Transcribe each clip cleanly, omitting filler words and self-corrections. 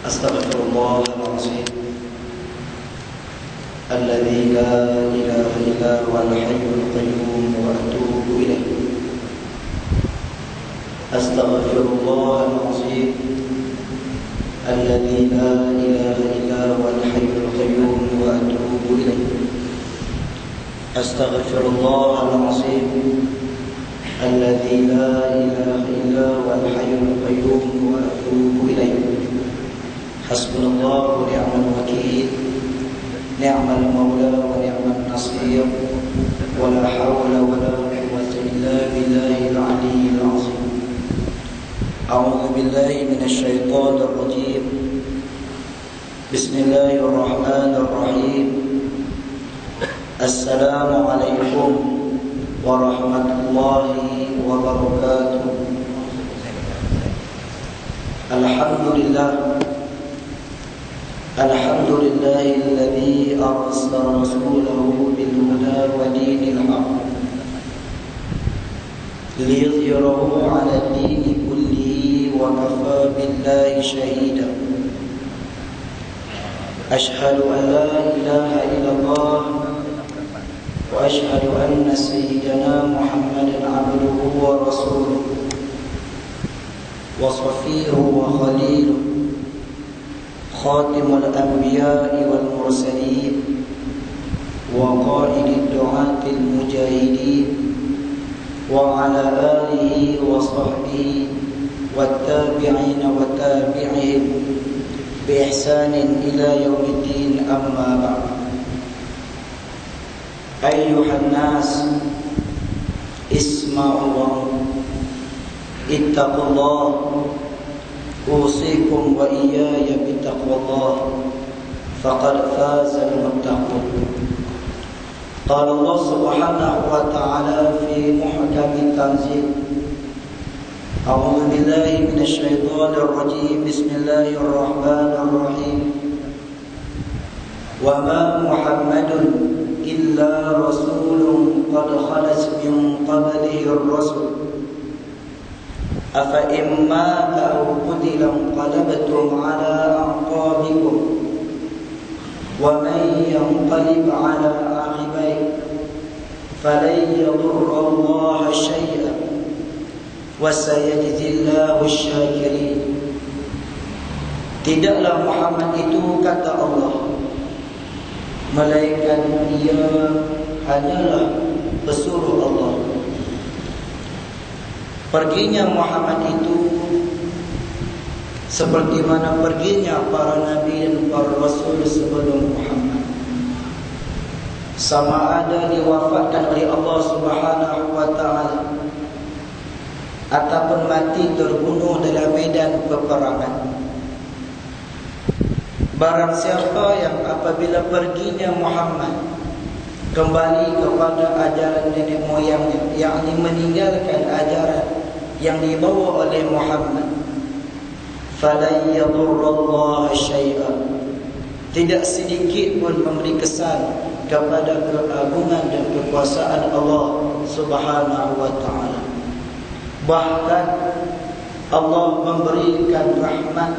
أستغفر الله العظيم الذي لا إله إلا هو الحي القيوم وأتوب إليه. أستغفر الله العظيم الذي لا إله إلا هو الحي القيوم وأتوب إليه. أستغفر الله العظيم الذي لا إله إلا هو الحي القيوم وأتوب إليه. حسبنا الله ونعم الوكيل، نعم المولى ونعم النصير، ولا حول ولا قوة إلا بالله العلي العظيم. أعوذ بالله من الشيطان الرجيم. بسم الله الرحمن الرحيم. السلام عليكم ورحمة الله وبركاته. الحمد لله الذي أرسل رسوله بالهدى ودين الحق ليظهره على الدين كله وكفى بالله شهيدا. أشهد أن لا إله إلا الله وأشهد أن سيدنا محمدا عبده ورسوله وصفيه وخليله خاتم الأنبياء والمرسلين وقائد الدعاة المجاهدين وعلى آله وصحبه والتابعين وتابعهم بإحسان إلى يوم الدين. أما بعد، أيها الناس اسمعوا اتقوا الله، أوصيكم وإياي بتقوى الله، فقد فاز المتقون. قال الله سبحانه وتعالى في محكم التنزيل: أعوذ بالله من الشيطان الرجيم. بسم الله الرحمن الرحيم. وما محمد إلا رسول قد خلت من قبله الرسل أفإن مات أو قتل انقلبتم على أعقابكم ومن ينقلب على عقبيه فلن يضر الله شيئا وسيجزي الله الشاكرين. Tidaklah Muhammad itu, kata Allah, melainkan ia hanyalah pesuruh Allah. Perginya Muhammad itu seperti mana perginya para nabi dan para rasul sebelum Muhammad. Sama ada diwafatkan oleh Allah Subhanahu wa taala ataupun mati terbunuh dalam medan peperangan. Barang siapa yang apabila perginya Muhammad kembali kepada ajaran nenek moyangnya, yakni meninggalkan ajaran yang dibawa oleh Muhammad, falan yadurrallaha syai'an, tidak sedikit pun memberi kesan kepada keagungan dan kekuasaan Allah Subhanahu wa taala. Bahkan Allah memberikan rahmat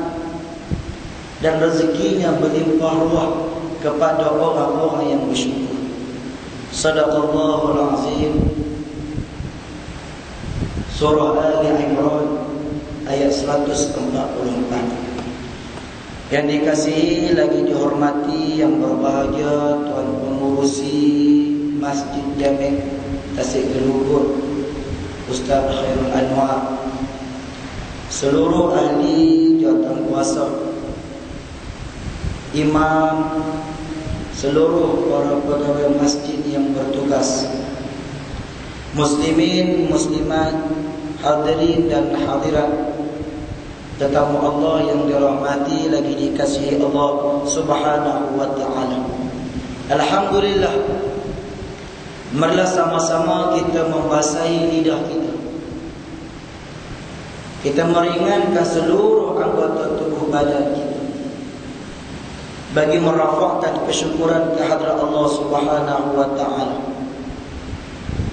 dan rezekinya berlimpah ruah kepada orang-orang yang bersyukur. Sadaqallahul azim. Surah Ali Imran ayat 144. Yang dikasihi lagi dihormati yang berbahagia Tuan Pengurusi Masjid Jamek Tasik Gelugul, Ustaz Khairul Anwar, seluruh ahli jawatan kuasa, imam, seluruh para pegawai masjid yang bertugas, muslimin, muslimat, hadirin dan hadirat, tetamu Allah yang dirahmati lagi dikasihi Allah Subhanahu wa taala. Alhamdulillah, marilah sama-sama kita membasahi lidah kita. Kita meringankan seluruh anggota tubuh badan kita bagi merafakkan kesyukuran kehadrat Allah Subhanahu wa taala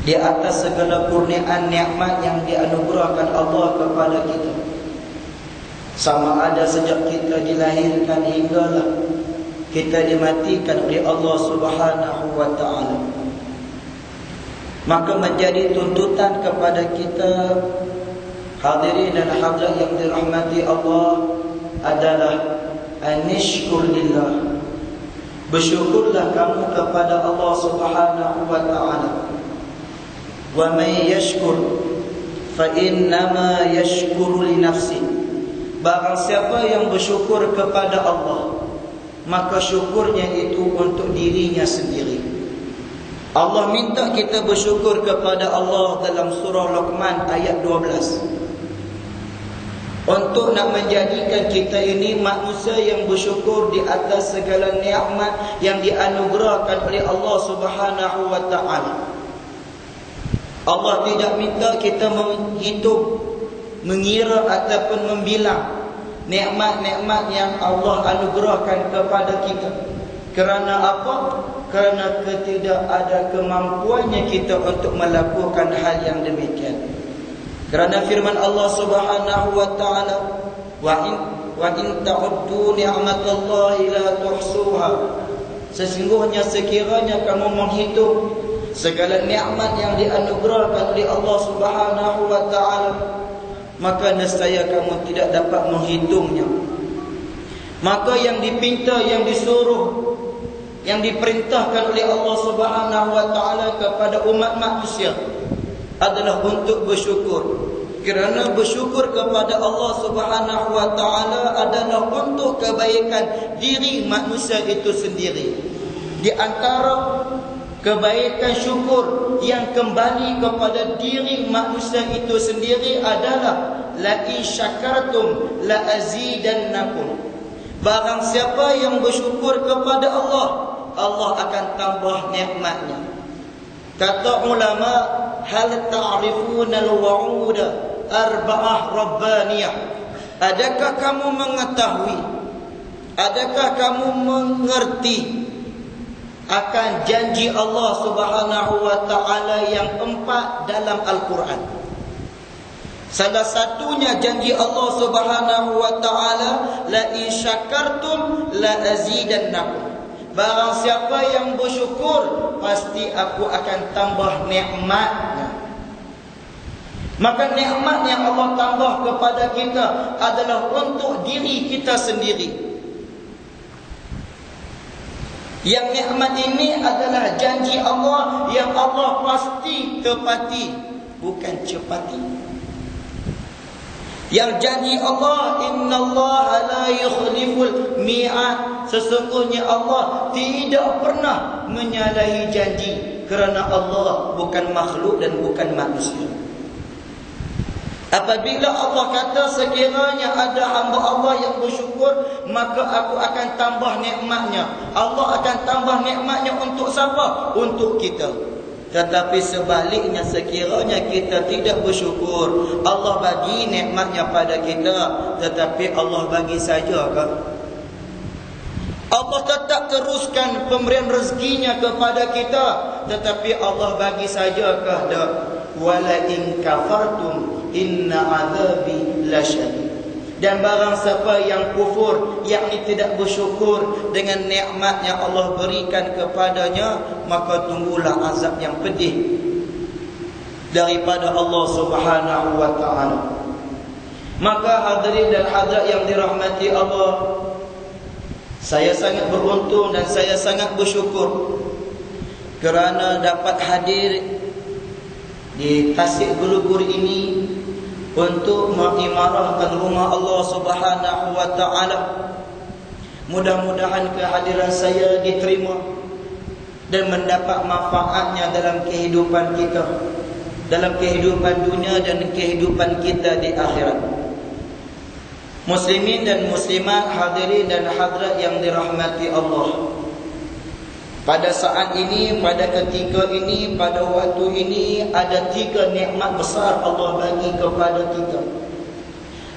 di atas segala kurniaan nikmat yang dianugerahkan Allah kepada kita. Sama ada sejak kita dilahirkan hinggalah kita dimatikan oleh Allah Subhanahu wa ta'ala. Maka menjadi tuntutan kepada kita, hadirin dan hadirat yang dirahmati Allah, adalah anishkur lillah. Bersyukurlah kamu kepada Allah Subhanahu wa ta'ala. Wa man yashkur fa innama yashkuru li nafsi. Barang siapa yang bersyukur kepada Allah, maka syukurnya itu untuk dirinya sendiri. Allah minta kita bersyukur kepada Allah dalam surah Luqman ayat 12. Untuk nak menjadikan kita ini manusia yang bersyukur di atas segala nikmat yang dianugerahkan oleh Allah Subhanahu wa ta'ala. Allah tidak minta kita menghitung, mengira ataupun membilang nikmat-nikmat yang Allah anugerahkan kepada kita. Kerana apa? Kerana tidak ada kemampuannya kita untuk melakukan hal yang demikian. Kerana firman Allah Subhanahu wa ta'ala, wa in ta'uddu ni'matallahi la tuhsuha. Sesungguhnya sekiranya kamu menghitung segala nikmat yang dianugerahkan oleh Allah Subhanahu wa ta'ala, maka nescaya kamu tidak dapat menghitungnya. Maka yang dipinta, yang disuruh, yang diperintahkan oleh Allah Subhanahu wa ta'ala kepada umat manusia adalah untuk bersyukur. Kerana bersyukur kepada Allah Subhanahu wa ta'ala adalah untuk kebaikan diri manusia itu sendiri. Di antara kebaikan syukur yang kembali kepada diri manusia itu sendiri adalah la in syakartum la azidannakum. Barang siapa yang bersyukur kepada Allah, Allah akan tambah nikmatnya. Kata ulama, hal ta'rifuna al-wa'uda arba'ah rabbaniyah. Adakah kamu mengetahui, adakah kamu mengerti akan janji Allah Subhanahu wa ta'ala yang 4 dalam Al-Quran? Salah satunya janji Allah Subhanahu wa ta'ala, la in syakartum la azidannakum. Barang siapa yang bersyukur, pasti aku akan tambah nikmatnya. Maka nikmat yang Allah tambah kepada kita adalah untuk diri kita sendiri. Yang nikmat ini adalah janji Allah yang Allah pasti tepati, bukan cepati. Yang janji Allah, innallaha la yukhliful mi'ad. Sesungguhnya Allah tidak pernah menyalahi janji. Kerana Allah bukan makhluk dan bukan manusia. Apabila Allah kata sekiranya ada hamba Allah yang bersyukur, maka aku akan tambah nikmatnya. Allah akan tambah nikmatnya untuk siapa? Untuk kita. Tetapi sebaliknya, sekiranya kita tidak bersyukur, Allah bagi nikmatnya pada kita, tetapi Allah bagi sajakah? Allah tetap teruskan pemberian rezekinya kepada kita, tetapi Allah bagi sajakah? Tak. Wala in kafartum inna azabi lasyadid. Dan barang siapa yang kufur, yakni tidak bersyukur dengan nikmat yang Allah berikan kepadanya, maka tunggulah azab yang pedih daripada Allah Subhanahu wa ta'ala. Maka hadirin dan hadirat yang dirahmati Allah, saya sangat beruntung dan saya sangat bersyukur kerana dapat hadir di Tasik Gelugur ini untuk mengimarahkan rumah Allah Subhanahu wa ta'ala. Mudah-mudahan kehadiran saya diterima dan mendapat manfaatnya dalam kehidupan kita, dalam kehidupan dunia dan kehidupan kita di akhirat. Muslimin dan muslimat, hadirin dan hadirat yang dirahmati Allah, pada saat ini, pada ketika ini, pada waktu ini, ada 3 nikmat besar Allah bagi kepada kita,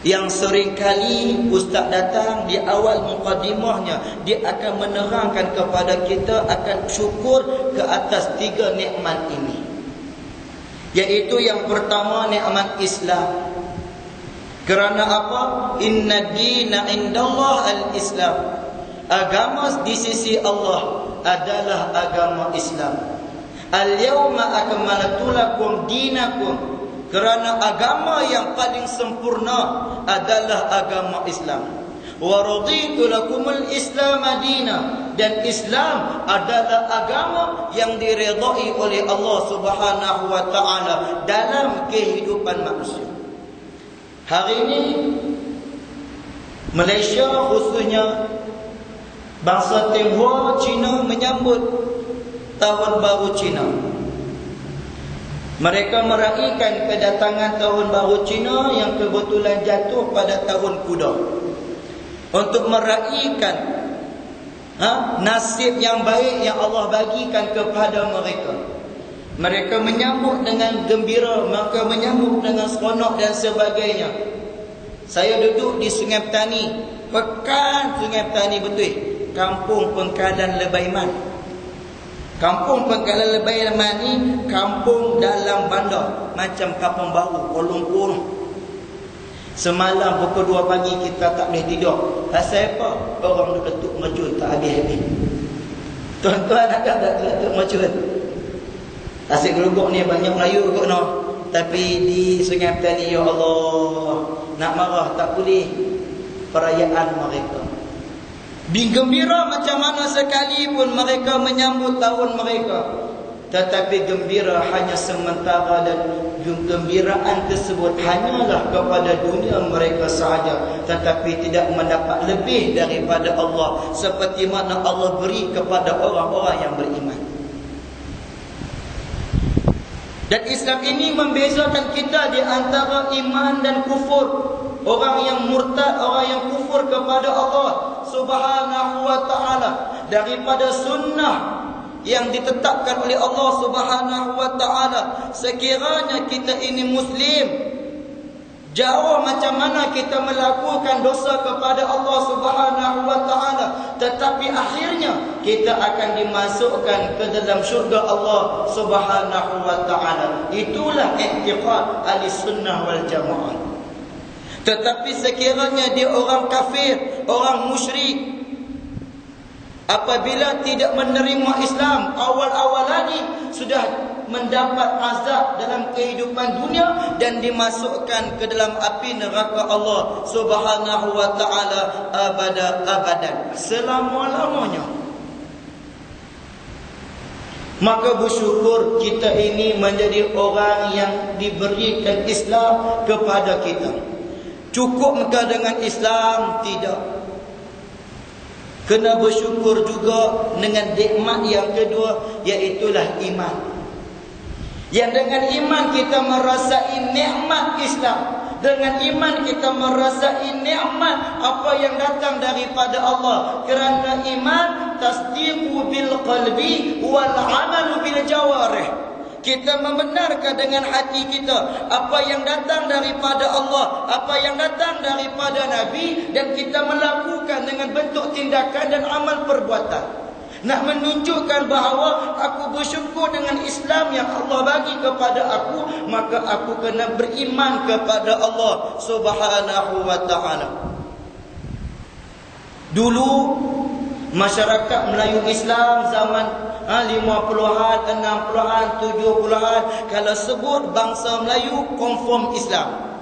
yang seringkali ustaz datang di awal mukadimahnya, dia akan menerangkan kepada kita akan syukur ke atas 3 nikmat ini. Iaitu yang pertama, nikmat Islam. Kerana apa? Inna dina indallah al-Islam. Agama di sisi Allah adalah agama Islam. Al-yawma akmaltu lakum dinakum. Kerana agama yang paling sempurna adalah agama Islam. Wa raditu lakumul Islam madina. Dan Islam adalah agama yang diredai oleh Allah Subhanahu wa taala dalam kehidupan manusia. Hari ini Malaysia, khususnya bangsa Tionghoa Cina, menyambut tahun baru Cina. Mereka meraihkan kedatangan tahun baru Cina yang kebetulan jatuh pada tahun kuda, untuk meraihkan nasib yang baik yang Allah bagikan kepada mereka. Mereka menyambut dengan gembira, mereka menyambut dengan seronok dan sebagainya. Saya duduk di Sungai Petani, pekan Sungai Petani betul, Kampung Pengkalan Lebaiman. Kampung Pengkalan Lebaiman ni kampung dalam bandar, macam kampung baru Kuala Lumpur. Semalam pukul 2 pagi kita tak boleh tidur. Pasal apa? Orang ketuk mercun tak habis-habis. Tuan-tuan ada tak ketuk mercun? Asyik geluguk ni banyak Melayu kot no. Tapi di Sungai Petani, ya Allah, nak marah tak boleh. Perayaan mereka digembira macam mana sekalipun mereka menyambut tahun mereka, tetapi gembira hanya sementara, dan gembiraan tersebut hanyalah kepada dunia mereka sahaja, tetapi tidak mendapat lebih daripada Allah, seperti mana Allah beri kepada orang-orang yang beriman. Dan Islam ini membezakan kita di antara iman dan kufur. Orang yang murtad, orang yang kufur kepada Allah Subhanahu wa ta'ala, daripada sunnah yang ditetapkan oleh Allah Subhanahu wa ta'ala. Sekiranya kita ini Muslim, jauh macam mana kita melakukan dosa kepada Allah Subhanahu wa ta'ala, tetapi akhirnya kita akan dimasukkan ke dalam syurga Allah Subhanahu wa ta'ala. Itulah i'tiqad ahli-sunnah wal jamaah. Tetapi sekiranya dia orang kafir, orang musyrik, apabila tidak menerima Islam, awal-awal lagi sudah mendapat azab dalam kehidupan dunia dan dimasukkan ke dalam api neraka Allah Subhanahu wa ta'ala abadan, selama-lamanya. Maka bersyukur kita ini menjadi orang yang diberikan Islam kepada kita. Cukupkah dengan Islam? Tidak. Kena bersyukur juga dengan nikmat yang kedua, iaitulah iman. Yang dengan iman kita merasai nikmat Islam. Dengan iman kita merasai nikmat apa yang datang daripada Allah. Kerana iman tasdiqu bil qalbi wal amalu bil jawarih. Kita membenarkan dengan hati kita apa yang datang daripada Allah, apa yang datang daripada Nabi, dan kita melakukan dengan bentuk tindakan dan amal perbuatan. Nak menunjukkan bahawa aku bersyukur dengan Islam yang Allah bagi kepada aku, maka aku kena beriman kepada Allah Subhanahu wa ta'ala. Dulu masyarakat Melayu Islam zaman 50-an, 60-an, 70-an, kalau sebut bangsa Melayu confirm Islam.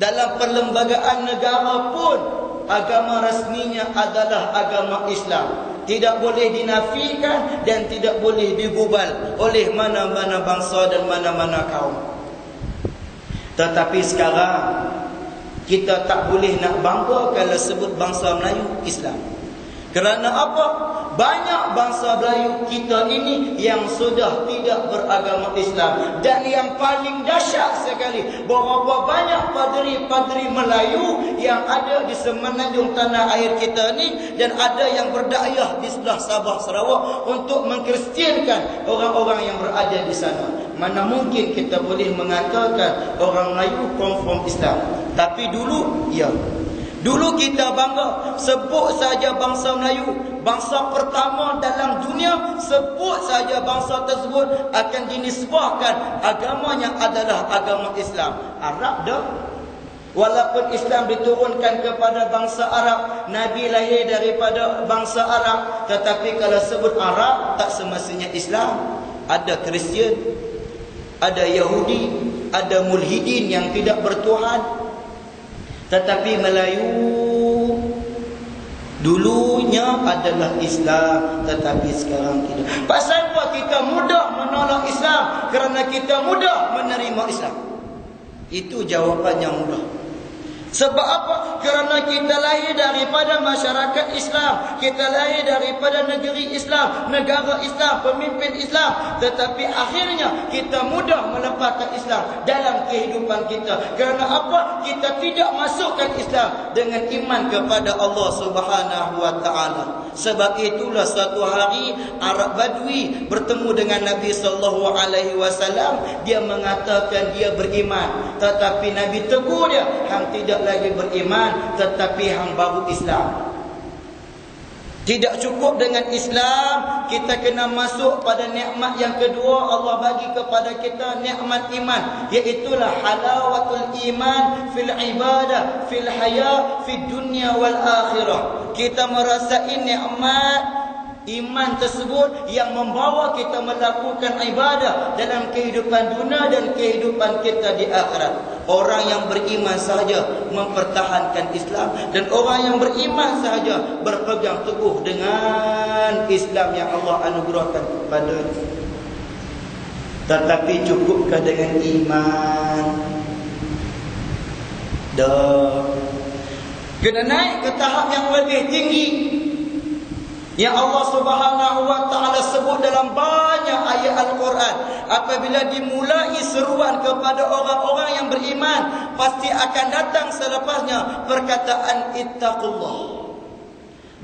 Dalam perlembagaan negara pun agama rasminya adalah agama Islam. Tidak boleh dinafikan dan tidak boleh digubal oleh mana-mana bangsa dan mana-mana kaum. Tetapi sekarang kita tak boleh nak bangga kalau sebut bangsa Melayu Islam. Kerana apa? Banyak bangsa Melayu kita ini yang sudah tidak beragama Islam. Dan yang paling dahsyat sekali, berapa banyak padri-padri Melayu yang ada di semenanjung tanah air kita ni, dan ada yang berdakwah di sebelah Sabah Sarawak untuk mengkristiankan orang-orang yang berada di sana. Mana mungkin kita boleh mengatakan orang Melayu confirm Islam. Tapi dulu, ya, dulu kita bangga sebut saja bangsa Melayu, bangsa pertama dalam dunia, sebut saja bangsa tersebut akan dinisbahkan agamanya adalah agama Islam. Arab dah, Walaupun Islam diturunkan kepada bangsa Arab, Nabi lahir daripada bangsa Arab, tetapi kalau sebut Arab, tak semestinya Islam. Ada Kristian, ada Yahudi, ada mulhidin yang tidak bertuhan. Tetapi Melayu dulunya adalah Islam, tetapi sekarang tidak. Pasal apa kita mudah menolak Islam? Kerana kita mudah menerima Islam. Itu jawapan yang mudah. Sebab apa? Kerana kita lahir daripada masyarakat Islam, kita lahir daripada negeri Islam, negara Islam, pemimpin Islam. Tetapi akhirnya kita mudah melepaskan Islam dalam kehidupan kita. Kerana apa? Kita tidak masukkan Islam dengan iman kepada Allah Subhanahu wa taala. Sebab itulah suatu hari Arab Badui bertemu dengan Nabi sallallahu alaihi wasallam, dia mengatakan dia beriman, tetapi Nabi tegur dia, hang tidak lagi beriman, tetapi hang baru Islam. Tidak cukup dengan Islam, kita kena masuk pada nikmat yang kedua Allah bagi kepada kita, nikmat iman, iaitulah halawatul iman fil ibadah, fil haya, fid dunya wal akhirah. Kita merasai nikmat iman tersebut yang membawa kita melakukan ibadah dalam kehidupan dunia dan kehidupan kita di akhirat. Orang yang beriman sahaja mempertahankan Islam, dan orang yang beriman sahaja berpegang teguh dengan Islam yang Allah anugerahkan kepadanya. Tetapi cukupkah dengan iman? Dah. Kena naik ke tahap yang lebih tinggi, yang Allah Subhanahu wa taala sebut dalam banyak ayat Al-Quran. Apabila dimulai seruan kepada orang-orang yang beriman, pasti akan datang selepasnya perkataan ittaqullah.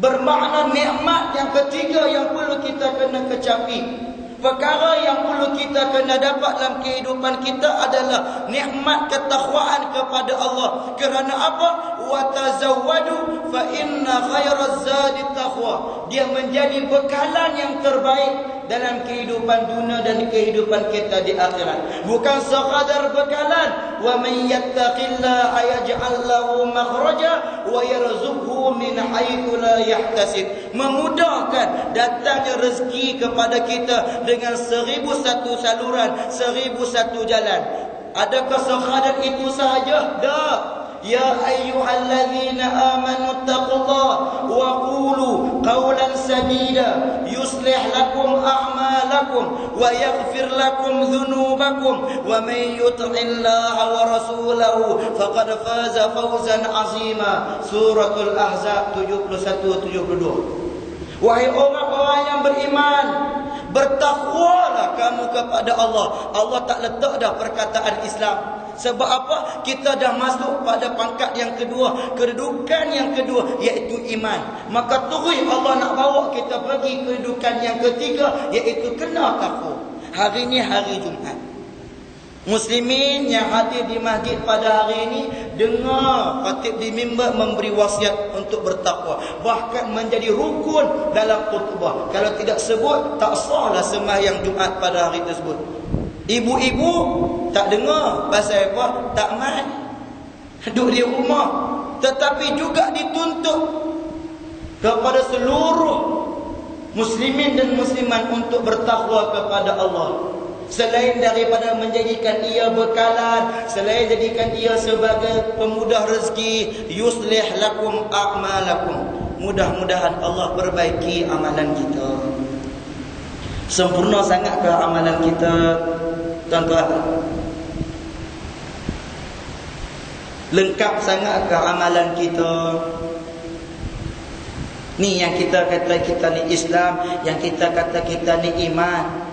Bermakna nikmat yang ketiga yang perlu kita kena kecapi. Perkara yang perlu kita kena dapat dalam kehidupan kita adalah nikmat ketakwaan kepada Allah. Kerana apa? Wa tazawwadu fa inna khairaz zadi taqwa. Dia menjadi bekalan yang terbaik dalam kehidupan dunia dan kehidupan kita di akhirat. Bukan sekadar bekalan. Wa man yattaqillaha yaj'al lahu makhraja wa yarzuqhu min haitsu la yahtasib. Memudahkan datangnya rezeki kepada kita dengan 1001 saluran, 1001 jalan. Adakah sekadar itu sahaja? Tak. Ya ayyuhallazina amanu taqullaha wa qulu qawlan sadida yuslih lakum a'malakum wa yaghfir lakum dhunubakum wa man yuti'illaha wa rasulahu faqad faza fawzan 'azima. Suratul Ahzab 71-72. Wahai orang-orang yang beriman, bertakwalah kamu kepada Allah. Allah tak letak dah perkataan Islam. Sebab apa? Kita dah masuk pada pangkat yang kedua, kedudukan yang kedua, iaitu iman. Maka terus Allah nak bawa kita pergi kedudukan yang ketiga, iaitu kena takwa. Hari ini hari Jumaat. Muslimin yang hadir di masjid pada hari ini dengar khatib di mimbar memberi wasiat untuk bertakwa, bahkan menjadi rukun dalam khutbah. Kalau tidak sebut, tak sahlah sembahyang Jumaat pada hari tersebut. Ibu-ibu tak dengar, pasal apa? Tak mat, duduk di rumah. Tetapi juga dituntut kepada seluruh muslimin dan muslimat untuk bertakwa kepada Allah. Selain daripada menjadikan ia bekalan, selain jadikan ia sebagai pemudah rezeki, yuslih lakum a'malakum. Mudah-mudahan Allah perbaiki amalan kita. Sempurna sangat ke amalan kita, tuan-tuan? Lengkap sangat ke amalan kita? Ni yang kita kata kita ni Islam, yang kita kata kita ni iman.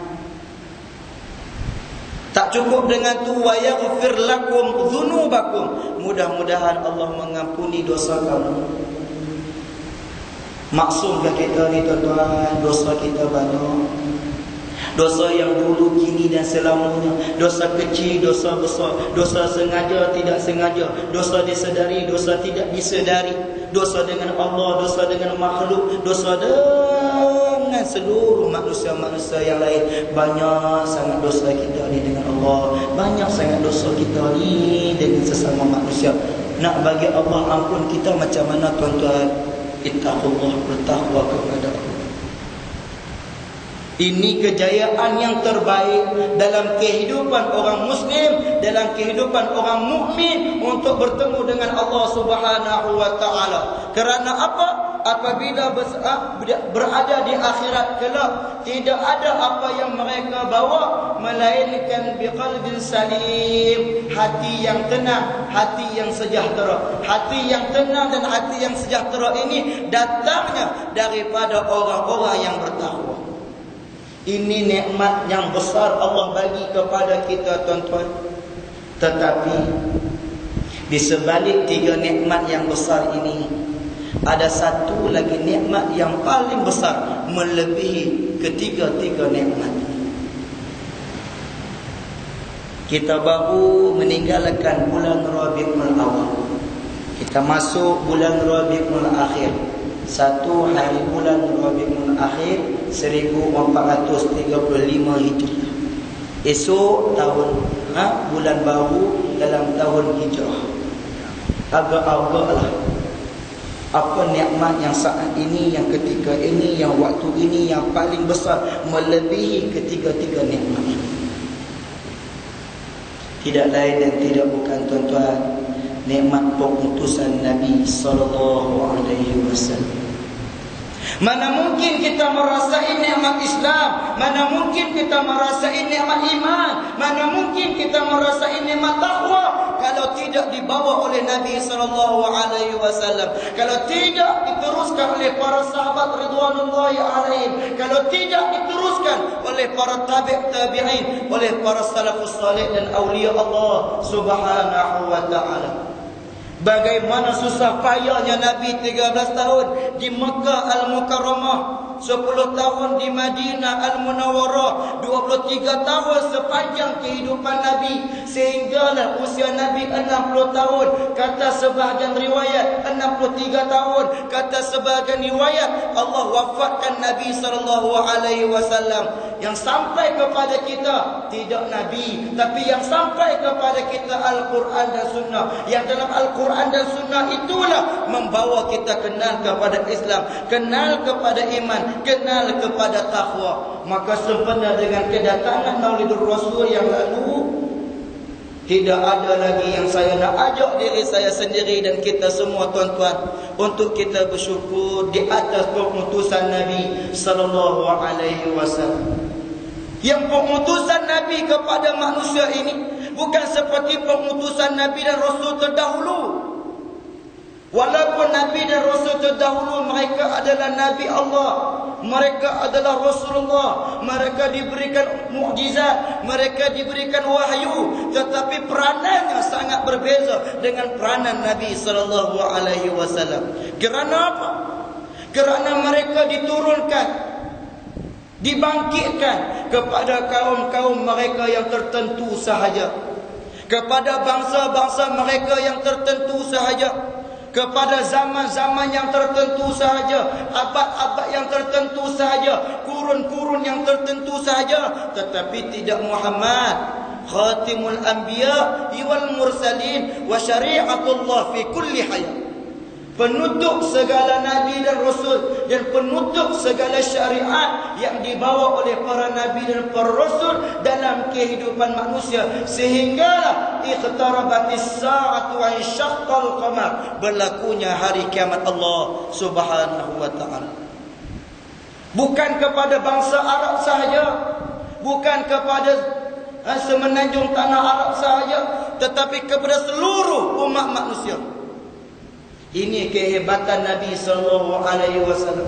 Tak cukup dengan tu, wa yaghfir lakum dzunubakum. Mudah-mudahan Allah mengampuni dosa kamu. Maksumkah kita ni tuan-tuan? Dosa kita banyak. Dosa yang dulu, kini dan selamanya. Dosa kecil, dosa besar. Dosa sengaja, tidak sengaja. Dosa disedari, dosa tidak disedari. Dosa dengan Allah, dosa dengan makhluk. Dosa dengan seluruh manusia-manusia yang lain. Banyak sangat dosa kita ni dengan Allah. Banyak sangat dosa kita ni dengan sesama manusia. nak bagi Allah ampun kita macam mana tuan-tuan? Ittaqullah, bertakwa kepada Allah. Ini kejayaan yang terbaik dalam kehidupan orang Muslim, dalam kehidupan orang mukmin untuk bertemu dengan Allah Subhanahu wa taala. Kerana apa? Apabila berada di akhirat kelak, tidak ada apa yang mereka bawa melainkan biqalbin salim, hati yang tenang, hati yang sejahtera. Hati yang tenang dan hati yang sejahtera ini datangnya daripada orang-orang yang bertakwa. Ini nikmat yang besar Allah bagi kepada kita tuan-tuan. Tetapi di sebalik tiga nikmat yang besar ini, ada satu lagi nikmat yang paling besar melebihi ketiga-tiga nikmat. Kita baru meninggalkan bulan Rabiul Awal. Kita masuk bulan Rabiul Akhir. Satu hari bulan Rabiul Akhir 1435 Hijrah. Esok tahun bulan baru dalam tahun Hijrah. Agak-agaklah apa nikmat yang saat ini, yang ketika ini, yang waktu ini yang paling besar melebihi ketiga-tiga nikmat. Tidak lain dan tidak bukan tuan-tuan, nikmat pengutusan Nabi sallallahu alaihi wasallam. Mana mungkin kita merasai nikmat Islam, mana mungkin kita merasai nikmat iman, mana mungkin kita merasai nikmat takwa kalau tidak dibawa oleh Nabi sallallahu alaihi wasallam, kalau tidak diteruskan oleh para sahabat ridwanullahi alaihim, kalau tidak diteruskan oleh para tabi'in, oleh para salafus salih dan aulia Allah Subhanahu wa taala. Bagaimana susah payahnya Nabi 13 tahun di Mekah Al-Mukarramah, 10 tahun di Madinah Al-Munawwarah, 23 tahun sepanjang kehidupan Nabi, sehinggalah usia Nabi 60 tahun. Kata sebahagian riwayat 63 tahun, kata sebahagian riwayat Allah wafatkan Nabi sallallahu alaihi wasallam. Yang sampai kepada kita tidak Nabi, tapi yang sampai kepada kita Al-Quran dan Sunnah. Yang dalam Al-Quran dan Sunnah itulah membawa kita kenal kepada Islam, kenal kepada iman, kenal kepada takwa. Maka sempena dengan kedatangan Maulidur Rasul yang lalu, tidak ada lagi yang saya nak ajak diri saya sendiri dan kita semua tuan-tuan untuk kita bersyukur di atas pengutusan Nabi sallallahu alaihi wasallam. Yang pengutusan Nabi kepada manusia ini bukan seperti pengutusan Nabi dan Rasul terdahulu. Walaupun Nabi dan Rasul terdahulu mereka adalah Nabi Allah, mereka adalah Rasulullah, mereka diberikan mukjizat, mereka diberikan wahyu, tetapi peranannya sangat berbeza dengan peranan Nabi sallallahu alaihi wasallam. Kerana apa? Kerana mereka diturunkan, dibangkitkan kepada kaum-kaum mereka yang tertentu sahaja, kepada bangsa-bangsa mereka yang tertentu sahaja, kepada zaman-zaman yang tertentu sahaja, abad-abad yang tertentu sahaja, kurun-kurun yang tertentu sahaja. Tetapi tidak Muhammad, khatimul anbiya wal mursalin wa syari'atullah fi kulli hayat, penutup segala nabi dan rasul dan penutup segala syariat yang dibawa oleh para nabi dan para rasul dalam kehidupan manusia, sehinggalah iqtarabatis sa'atu wa insyaqqal qamar, berlakunya hari kiamat Allah Subhanahu wa taala. Bukan kepada bangsa Arab sahaja, bukan kepada semenanjung tanah Arab sahaja, tetapi kepada seluruh umat manusia. Ini kehebatan Nabi sallallahu alaihi wasallam.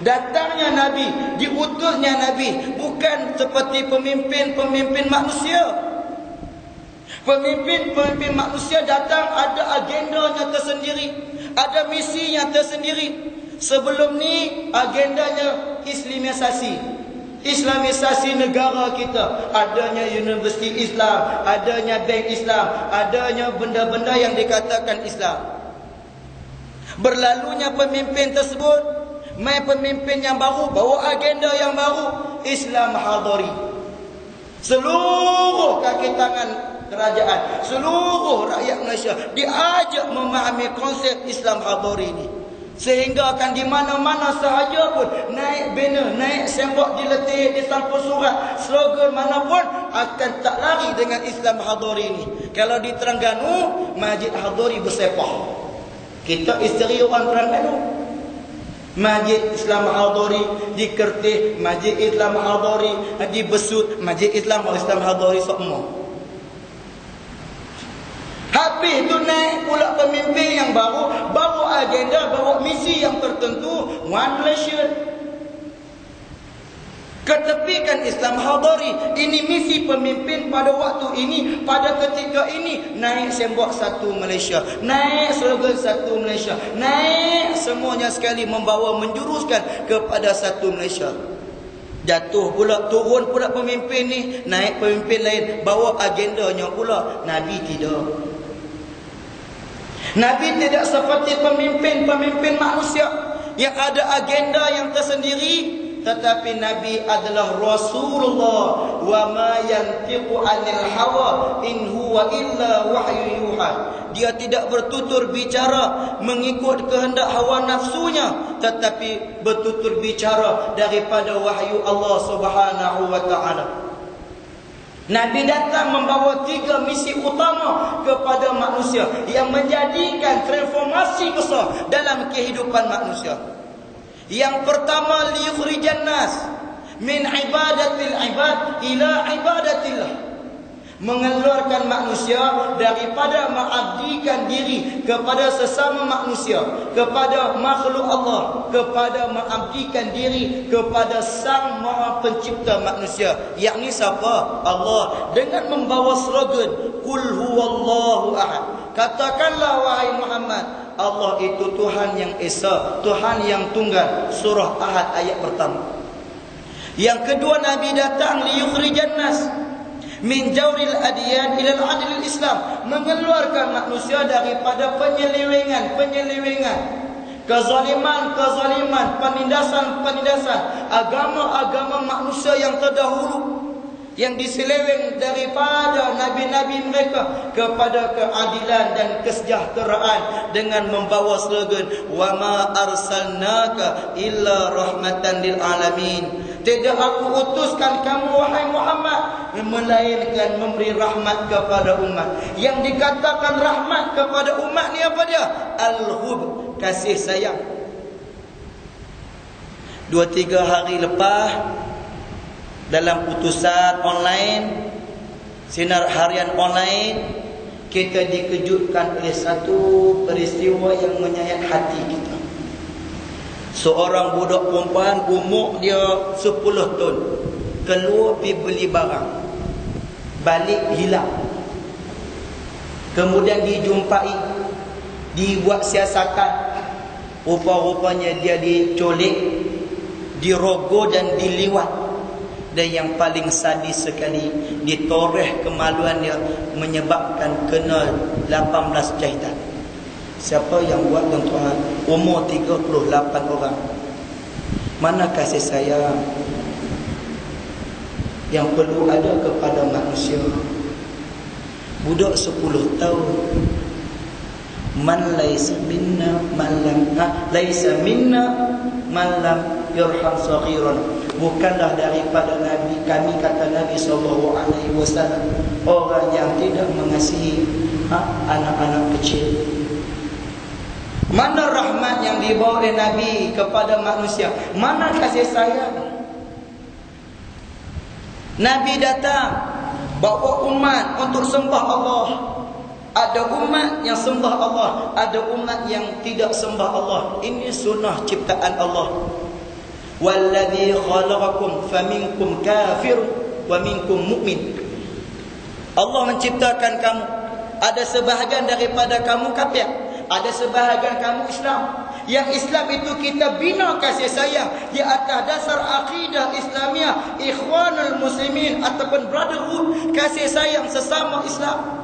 Datangnya Nabi, diutusnya Nabi bukan seperti pemimpin-pemimpin manusia. Pemimpin-pemimpin manusia datang ada agendanya tersendiri, ada misinya tersendiri. Sebelum ni agendanya Islamisasi negara kita, adanya universiti Islam, adanya bank Islam, adanya benda-benda yang dikatakan Islam. Berlalunya pemimpin tersebut, mai pemimpin yang baru bawa agenda yang baru, Islam hadari. Seluruh kaki tangan kerajaan. Seluruh rakyat Malaysia diajak memahami konsep Islam hadari ini. Sehingga akan di mana-mana sahaja pun naik banner, naik sembok diletih, disampul surat, slogan manapun akan tak lari dengan Islam hadari ini. Kalau di Terengganu, Masjid Hadari bersepah. Kita isteri orang Terengganu. Masjid Islam Hadari di Kertih, Masjid Islam Hadari di Besut, Masjid Islam Hadari semua. Habis tu naik pula pemimpin yang baru, bawa agenda, bawa misi yang tertentu, One Malaysia. Ketepikan Islam hadari. Ini misi pemimpin pada waktu ini, pada ketika ini. Naik sembok satu Malaysia, naik slogan satu Malaysia, naik semuanya sekali membawa menjuruskan kepada satu Malaysia. Jatuh pula, turun pula pemimpin ni, naik pemimpin lain, bawa agendanya pula. Nabi tidak. Nabi tidak seperti pemimpin-pemimpin manusia yang ada agenda yang tersendiri, tetapi Nabi adalah Rasulullah. Wa ma yantiqu 'anil hawa in huwa illa wahyu yuha. Dia tidak bertutur bicara mengikut kehendak hawa nafsunya, tetapi bertutur bicara daripada wahyu Allah Subhanahu wa taala. Nabi datang membawa 3 misi utama kepada manusia yang menjadikan transformasi besar dalam kehidupan manusia. Yang pertama, liyukhrijan nas min ibadatil ibad ila ibadatillah. Mengeluarkan manusia daripada mengabdikan diri kepada sesama manusia, kepada makhluk Allah, kepada mengabdikan diri kepada Sang Maha Pencipta manusia, yakni siapa? Allah, dengan membawa slogan Qul huwallahu ahad. Katakanlah wahai Muhammad, Allah itu Tuhan yang Esa, Tuhan yang tunggal. Surah Ahad ayat pertama. Yang kedua, Nabi datang liyukhrijan nas min jawril adyan ilal adlil Islam. Mengeluarkan manusia daripada penyelewengan, kezaliman, penindasan, agama-agama manusia yang terdahulu, yang diseleweng daripada nabi-nabi mereka kepada keadilan dan kesejahteraan dengan membawa slogan wa ma arsalnaka illa rahmatan lil alamin. Tidak aku utuskan kamu wahai Muhammad melainkan memberi rahmat kepada umat. Yang dikatakan rahmat kepada umat ni apa dia? Al-hub, kasih sayang. 2-3 hari lepas, dalam putusan online, sinar harian online, kita dikejutkan oleh satu peristiwa yang menyayat hati kita. Seorang budak perempuan, umur dia 10 tahun, keluar pergi beli barang, balik hilang. Kemudian dijumpai, dibuat siasatan, rupa-rupanya dia diculik, dirogoh dan diliwat. Dan yang paling sadis sekali, ditoreh kemaluan dia menyebabkan kena 18 jahitan. Siapa yang buat, tuan-tuan? Umur 38 orang. Mana kasih sayang yang perlu ada kepada manusia? Budak 10 tahun. Man laisa minna man lam laisa minna man lam yarham saghiran. Bukanlah daripada Nabi kami, kata Nabi SAW, orang yang tidak mengasihi anak-anak kecil. Mana rahmat yang dibawa oleh Nabi kepada manusia? Mana kasih sayang? Nabi datang bawa umat untuk sembah Allah. Ada umat yang sembah Allah, ada umat yang tidak sembah Allah. Ini sunnah ciptaan Allah. Walladzi khalaqakum faminkum kafir wa minkum mu'min. Allah menciptakan kamu. Ada sebahagian daripada kamu kafir, ada sebahagian kamu Islam. Yang Islam itu kita bina kasih sayang di atas dasar akidah Islamiah, ikhwanul muslimin ataupun brotherhood, kasih sayang sesama Islam.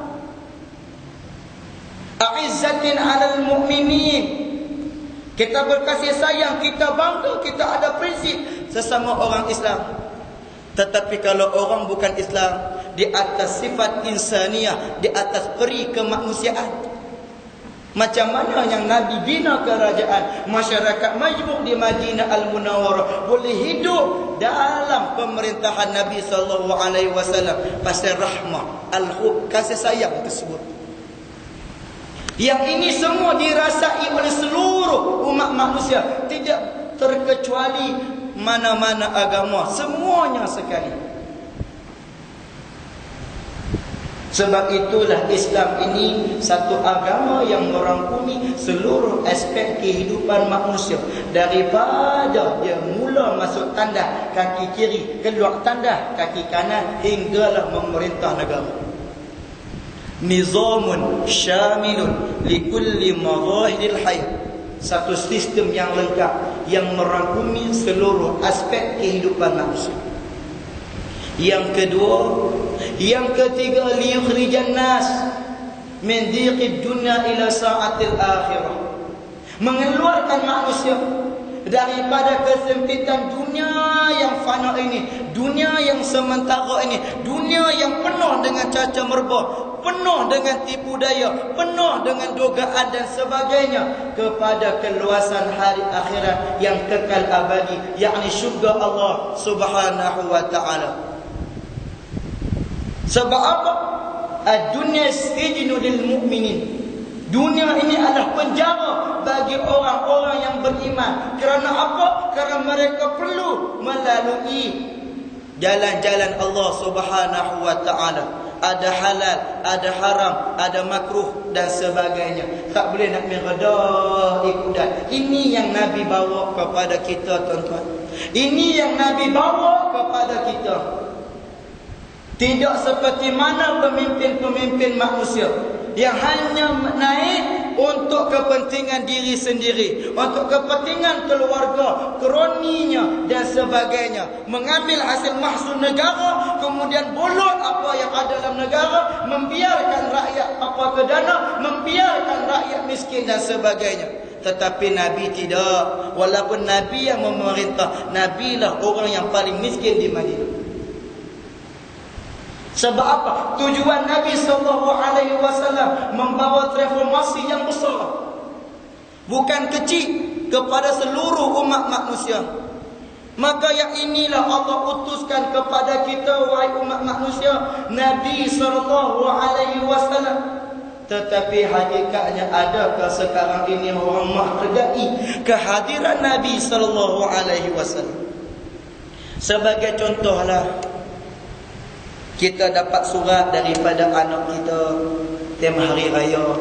A'izzatin 'alal mu'minin. Kita berkasih sayang, kita bangga, kita ada prinsip sesama orang Islam. Tetapi kalau orang bukan Islam, di atas sifat insaniah, di atas peri kemanusiaan. Macam mana yang Nabi bina kerajaan, masyarakat majmuk di Madinah Al-Munawwarah boleh hidup dalam pemerintahan Nabi SAW pasal rahmah, al-hub, kasih sayang tersebut. Yang ini semua dirasai oleh seluruh umat manusia, tidak terkecuali mana-mana agama, semuanya sekali. Sebab itulah Islam ini satu agama yang merangkumi seluruh aspek kehidupan manusia. Daripada dia mula masuk tandas kaki kiri, keluar tandas kaki kanan, hinggalah memerintah negara. Nizamun syamilun likulli madahiril hayat. Satu sistem yang lengkap yang merangkumi seluruh aspek kehidupan manusia. Yang kedua, yang ketiga, liyukhrijan nas min dhiqid dunya ila sa'atil akhirah. Mengeluarkan manusia daripada kesempitan dunia yang fana ini, dunia yang sementara ini, dunia yang penuh dengan cacat merbah, penuh dengan tipu daya, penuh dengan dugaan dan sebagainya, kepada keluasan hari akhirat yang kekal abadi, yakni syurga Allah Subhanahu wa taala. Sebab apa? Ad-dunya sijnu lil mu'minin. Dunia ini adalah penjara bagi orang-orang yang beriman. Kerana apa? Kerana mereka perlu melalui jalan-jalan Allah Subhanahu wa taala. Ada halal, ada haram, ada makruh dan sebagainya. Tak boleh nak meredah ikutan. Ini yang Nabi bawa kepada kita, tuan-tuan. Ini yang Nabi bawa kepada kita. Tidak seperti mana pemimpin-pemimpin manusia yang hanya naik untuk kepentingan diri sendiri, untuk kepentingan keluarga, kroninya dan sebagainya, mengambil hasil mahsul negara, kemudian bolot apa yang ada dalam negara, membiarkan rakyat apa ke dana, membiarkan rakyat miskin dan sebagainya. Tetapi Nabi tidak. Walaupun Nabi yang memerintah, Nabi lah orang yang paling miskin di Madinah. Sebab apa? Tujuan Nabi SAW membawa reformasi yang besar, bukan kecil, kepada seluruh umat manusia. Maka yang inilah Allah utuskan kepada kita, wahai umat manusia, Nabi SAW. Tetapi hakikatnya, adakah sekarang ini orang menghargai kehadiran Nabi SAW? Sebagai contohlah, kita dapat surat daripada anak kita tema hari raya,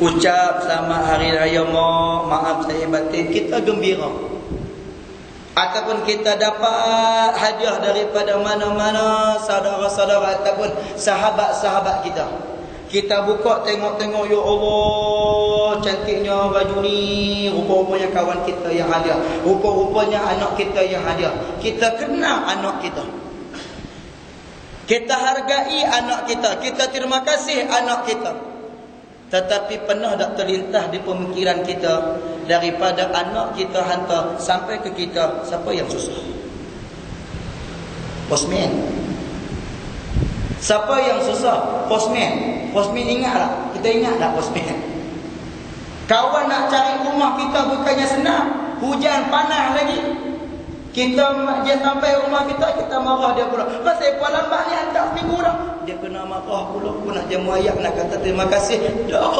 ucap selamat hari raya mak, maaf saya batin, kita gembira. Ataupun kita dapat hadiah daripada mana-mana saudara-saudara ataupun sahabat-sahabat kita. Kita buka tengok-tengok, ya Allah, cantiknya baju ni, rupa-rupanya kawan kita yang hadiah, rupa-rupanya anak kita yang hadiah. Kita kenal anak kita, kita hargai anak kita, kita terima kasih anak kita. Tetapi pernah tak terlintas di pemikiran kita, daripada anak kita hantar sampai ke kita, siapa yang susah? Postman. Siapa yang susah? Postman. Postman ingatlah. Kita ingat tak postman? Kawan nak cari rumah kita bukannya senang. Hujan panas lagi. Dia sampai rumah kita, kita marah dia pula. Pasal puan lambat ni hantar seminggu dah. Dia kena marah pula. Aku nak jamu ayat, nak kata terima kasih. Dah.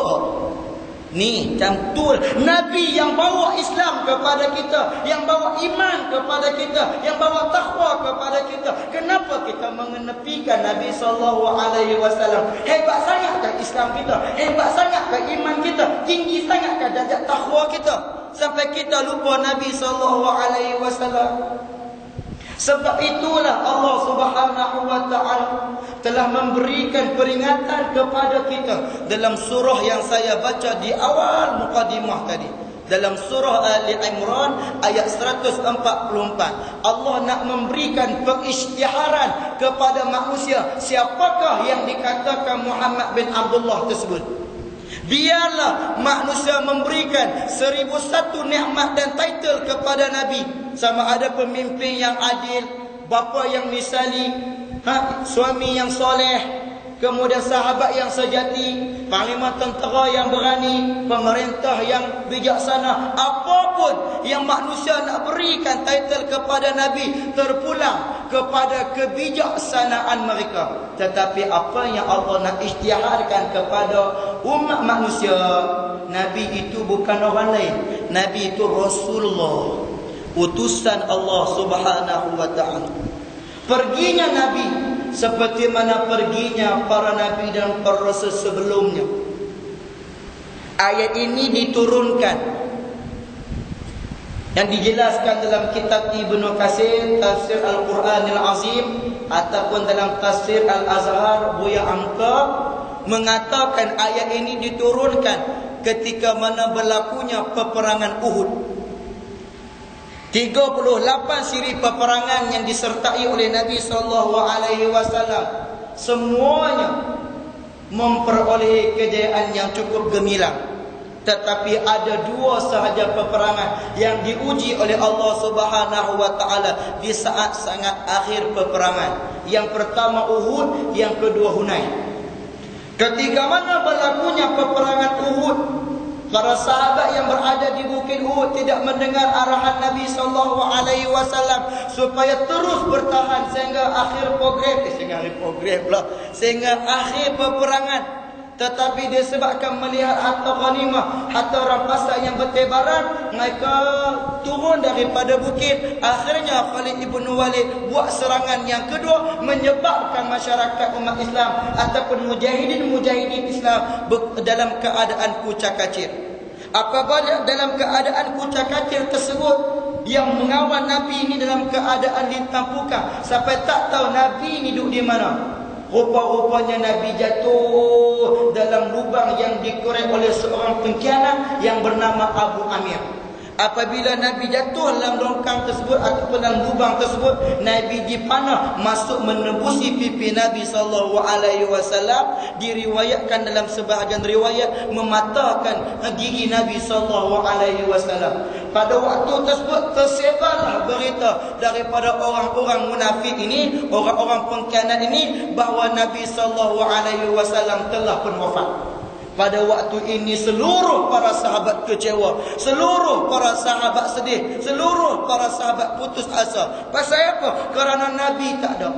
Ni cantul Nabi yang bawa Islam kepada kita, yang bawa iman kepada kita, yang bawa takwa kepada kita. Kenapa kita mengenepikan Nabi SAW? Hebat sangatkah Islam kita? Hebat sangatkah iman kita? Tinggi sangatkah darjat takwa kita? Sampai kita lupa Nabi SAW. Sebab itulah Allah Subhanahu wa taala telah memberikan peringatan kepada kita dalam surah yang saya baca di awal mukadimah tadi. Dalam surah Ali Imran ayat 144, Allah nak memberikan pengisytiharan kepada manusia, siapakah yang dikatakan Muhammad bin Abdullah tersebut. Biarlah manusia memberikan 1001 nikmat dan title kepada Nabi. Sama ada pemimpin yang adil, bapa yang misali, suami yang soleh, kemudian sahabat yang sejati, panglima tentera yang berani, pemerintah yang bijaksana. Apapun yang manusia nak berikan title kepada Nabi, terpulang kepada kebijaksanaan mereka. Tetapi apa yang Allah nak isytiharkan kepada umat manusia, Nabi itu bukan orang lain. Nabi itu Rasulullah, utusan Allah Subhanahu wa ta'ala. Perginya Nabi seperti mana perginya para nabi dan para rasul sebelumnya. Ayat ini diturunkan yang dijelaskan dalam kitab Ibnu Katsir Tafsir Al-Quranil Azim ataupun dalam Tafsir Al-Azhar Buya Amka, mengatakan ayat ini diturunkan ketika mana berlakunya peperangan Uhud. 38 siri peperangan yang disertai oleh Nabi SAW, semuanya memperoleh kejayaan yang cukup gemilang. Tetapi ada 2 sahaja peperangan yang diuji oleh Allah Subhanahu wa ta'ala di saat sangat akhir peperangan. Yang pertama Uhud, yang kedua Hunain. Ketika mana berlakunya peperangan Uhud, para sahabat yang berada di Bukit Uhud tidak mendengar arahan Nabi SAW supaya terus bertahan sehingga akhir peperangan. Tetapi disebabkan melihat harta ghanimah, harta rampasan yang bertebaran, mereka turun daripada bukit. Akhirnya Khalid ibn Walid buat serangan yang kedua, menyebabkan masyarakat umat Islam ataupun mujahidin Islam dalam keadaan kucak-kacir. Apabila dalam keadaan kucak-kacir tersebut, yang mengawal Nabi ini dalam keadaan ditampukan sampai tak tahu Nabi ini duduk di mana. Rupa-rupanya Nabi jatuh dalam lubang yang dikorek oleh seorang pengkhianat yang bernama Abu Amir. Apabila Nabi jatuh dalam longkang tersebut ataupun dalam lubang tersebut, Nabi dipanah masuk menembusi pipi Nabi SAW. Diriwayatkan dalam sebahagian riwayat mematahkan gigi Nabi SAW. Pada waktu tersebut tersebarlah berita daripada orang-orang munafik ini, orang-orang pengkhianat ini, bahawa Nabi SAW telah pun wafat. Pada waktu ini seluruh para sahabat kecewa, seluruh para sahabat sedih, seluruh para sahabat putus asa. Pasal apa? Kerana Nabi tak ada.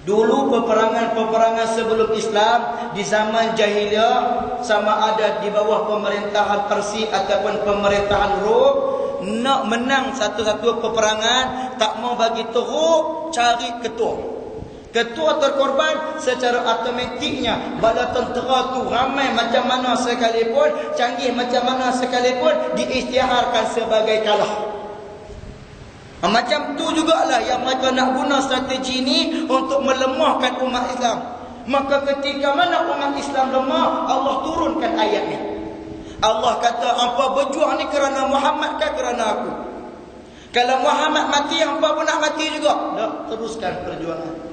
Dulu peperangan-peperangan sebelum Islam di zaman jahiliyah, sama ada di bawah pemerintahan Persia ataupun pemerintahan Rom, nak menang satu-satu peperangan tak mau bagi teruk, cari ketua. Ketua terkorban secara automatiknya bala tentera tu ramai macam mana sekalipun, canggih macam mana sekalipun, diisytiharkan sebagai kalah. Macam tu jugalah yang mereka nak guna strategi ini untuk melemahkan umat Islam. Maka ketika mana umat Islam lemah, Allah turunkan ayat ni. Allah kata, hampa berjuang ni kerana Muhammad ke kerana aku? Kalau Muhammad mati, hampa pun nak mati juga. Dah, teruskan perjuangan.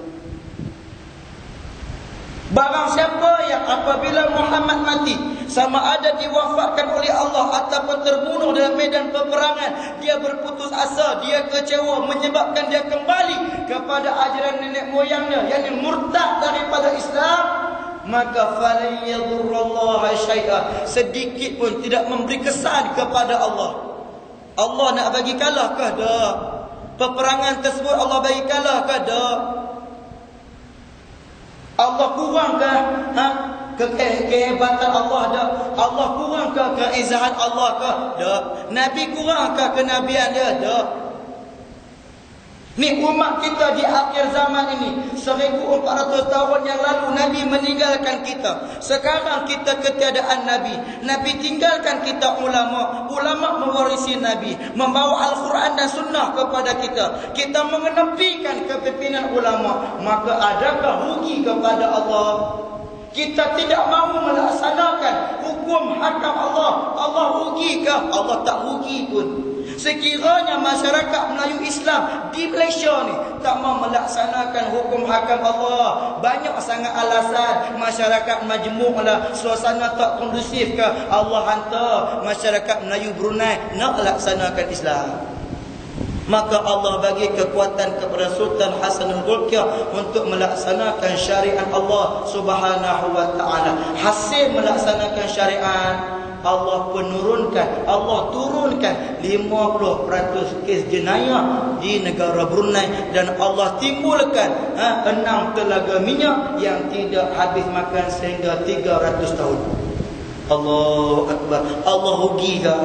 Barang siapa yang apabila Muhammad mati, sama ada diwafatkan oleh Allah ataupun terbunuh dalam medan peperangan, dia berputus asa, dia kecewa, menyebabkan dia kembali kepada ajaran nenek moyangnya, yakni murtad daripada Islam, maka falan yadurrallaha syai'a, sedikit pun tidak memberi kesan kepada Allah. Allah nak bagi kalah ke dak? Peperangan tersebut Allah bagi kalah ke dak? Allah kurang ke kehebatan Allah dah? Allah kurang ke keizahan Allah ke dah? Nabi kurang ke kenabian dia dah? Ni umat kita di akhir zaman ini, 1400 tahun yang lalu Nabi meninggalkan kita. Sekarang kita ketiadaan Nabi. Nabi tinggalkan kita ulama. Ulama mewarisi Nabi, membawa Al-Quran dan Sunnah kepada kita. Kita mengenepikan kepimpinan ulama. Maka adakah rugi kepada Allah? Kita tidak mahu melaksanakan hukum hakam Allah. Allah rugi ke? Allah tak rugi pun. Sekiranya masyarakat Melayu Islam di Malaysia ni tak mahu melaksanakan hukum hakam Allah, banyak sangat alasan. Masyarakat majmuk lah, suasana tak kondusif ke, Allah hantar masyarakat Melayu Brunei nak laksanakan Islam. Maka Allah bagi kekuatan kepada Sultan Hasanul Bolkiah untuk melaksanakan syariat Allah Subhanahu wa taala. Hasil melaksanakan syariat, Allah turunkan 50% kes jenayah di negara Brunei, dan Allah timbulkan 6 telaga minyak yang tidak habis makan sehingga 300 tahun. Allahu Akbar. Allah rugi ke?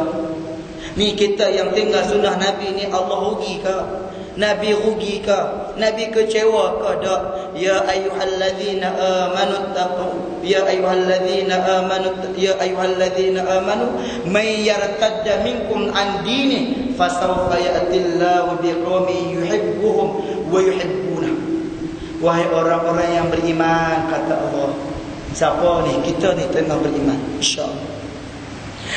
Ni kita yang tinggal sunnah Nabi ni, Allah rugi ke? Nabi rugi ke? Nabi kecewa ke? Tak. Ya ayyuhallazina amanu taqu, ya ayyuhallazina amanu may yartadda minkum an dini fasawfa ya'tillahu biqaumin yuhibbuhum wa yuhibbuna. Wahai orang-orang yang beriman, kata Allah. Siapa ni? Kita ni tengah beriman, insya-Allah.